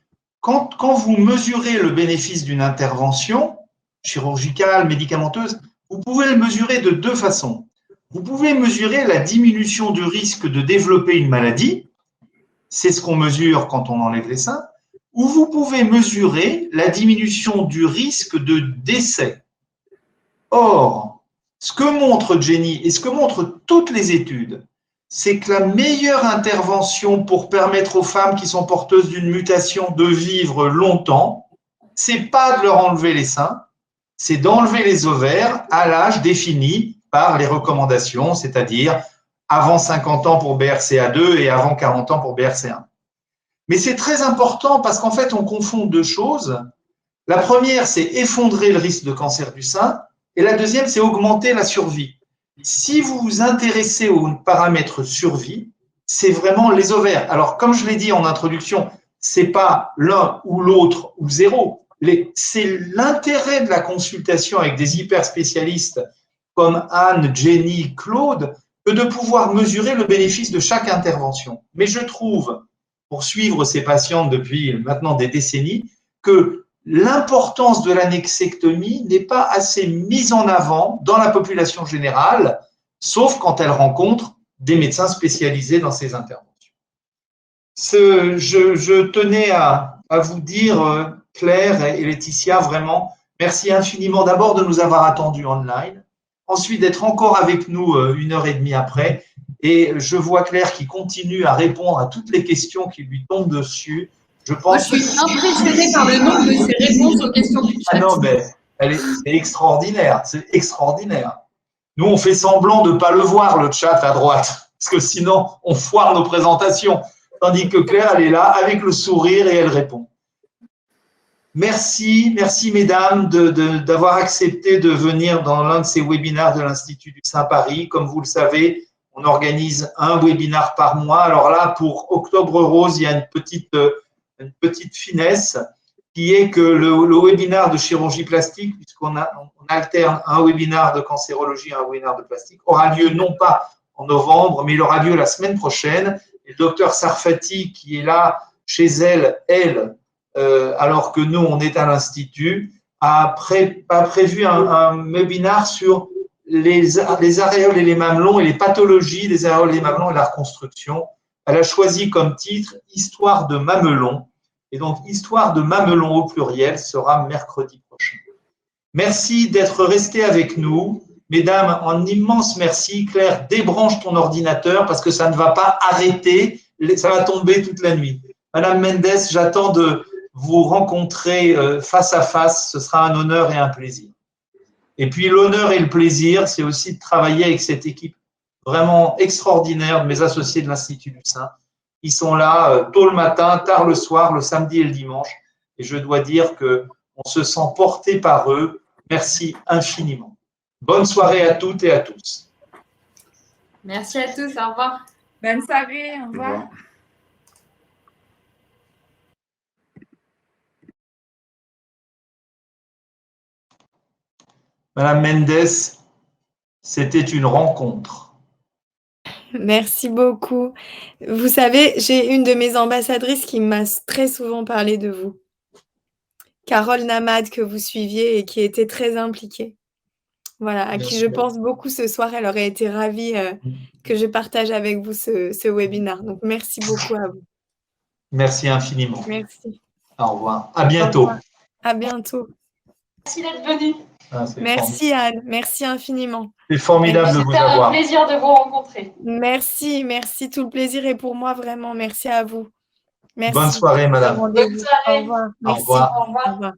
quand vous mesurez le bénéfice d'une intervention chirurgicale, médicamenteuse, vous pouvez le mesurer de deux façons. Vous pouvez mesurer la diminution du risque de développer une maladie, c'est ce qu'on mesure quand on enlève les seins, ou vous pouvez mesurer la diminution du risque de décès. Or, ce que montre Jenny et ce que montrent toutes les études, c'est que la meilleure intervention pour permettre aux femmes qui sont porteuses d'une mutation de vivre longtemps, c'est pas de leur enlever les seins, c'est d'enlever les ovaires à l'âge défini par les recommandations, c'est-à-dire avant 50 ans pour BRCA2 et avant 40 ans pour BRCA1. Mais c'est très important parce qu'en fait, on confond deux choses. La première, c'est effondrer le risque de cancer du sein et la deuxième, c'est augmenter la survie. Si vous vous intéressez aux paramètres survie, c'est vraiment les ovaires. Alors, comme je l'ai dit en introduction, c'est pas l'un ou l'autre ou zéro. C'est l'intérêt de la consultation avec des hyperspécialistes comme Anne, Jenny, Claude, que de pouvoir mesurer le bénéfice de chaque intervention. Mais je trouve, pour suivre ces patientes depuis maintenant des décennies, que l'importance de l'annexectomie n'est pas assez mise en avant dans la population générale, sauf quand elle rencontre des médecins spécialisés dans ces interventions. Je tenais à vous dire, Claire et Laetitia, vraiment, merci infiniment d'abord de nous avoir attendus online, ensuite d'être encore avec nous 1h30 après, et je vois Claire qui continue à répondre à toutes les questions qui lui tombent dessus. Je suis impressionnée par le nombre de ses réponses aux questions du chat. Ah non, mais c'est extraordinaire, c'est extraordinaire. Nous, on fait semblant de ne pas le voir, le chat à droite, parce que sinon, on foire nos présentations. Tandis que Claire, elle est là avec le sourire et elle répond. Merci mesdames d'avoir accepté de venir dans l'un de ces webinaires de l'Institut du Sein Paris. Comme vous le savez, on organise un webinar par mois. Alors là, pour Octobre Rose, il y a une petite finesse qui est que le webinaire de chirurgie plastique, puisqu'on alterne un webinaire de cancérologie et un webinaire de plastique, aura lieu non pas en novembre, mais il aura lieu la semaine prochaine. Et le docteur Sarfati, qui est là chez elle, alors que nous, on est à l'Institut, a prévu un webinaire sur les aréoles et les mamelons et les pathologies des aréoles et les mamelons et la reconstruction. Elle a choisi comme titre « Histoire de mamelon ». Et donc, « Histoire de mamelon » au pluriel sera mercredi prochain. Merci d'être restés avec nous. Mesdames, un immense merci. Claire, débranche ton ordinateur parce que ça ne va pas arrêter. Ça va tomber toute la nuit. Madame Mendes, j'attends de vous rencontrer face à face, ce sera un honneur et un plaisir. Et puis l'honneur et le plaisir, c'est aussi de travailler avec cette équipe vraiment extraordinaire de mes associés de l'Institut du Sein. Ils sont là tôt le matin, tard le soir, le samedi et le dimanche. Et je dois dire qu'on se sent porté par eux. Merci infiniment. Bonne soirée à toutes et à tous. Merci à tous. Au revoir. Bonne soirée. Au Au revoir. revoir. Madame Mendes, c'était une rencontre. Merci beaucoup. Vous savez, j'ai une de mes ambassadrices qui m'a très souvent parlé de vous. Carole Namad, que vous suiviez et qui était très impliquée. Voilà, à qui je pense beaucoup ce soir. Elle aurait été ravie que je partage avec vous ce webinaire. Donc, merci beaucoup à vous. Merci infiniment. Merci. Au revoir. À bientôt. Au revoir. À bientôt. Merci d'être venu. Merci Anne. Merci infiniment. C'est formidable de vous C'était un avoir. plaisir de vous rencontrer. Merci, merci. Tout le plaisir est pour moi, vraiment. Merci à vous. Merci. Bonne soirée, madame. Bonne soirée. Au revoir. Au Merci. revoir. Au revoir. Au revoir.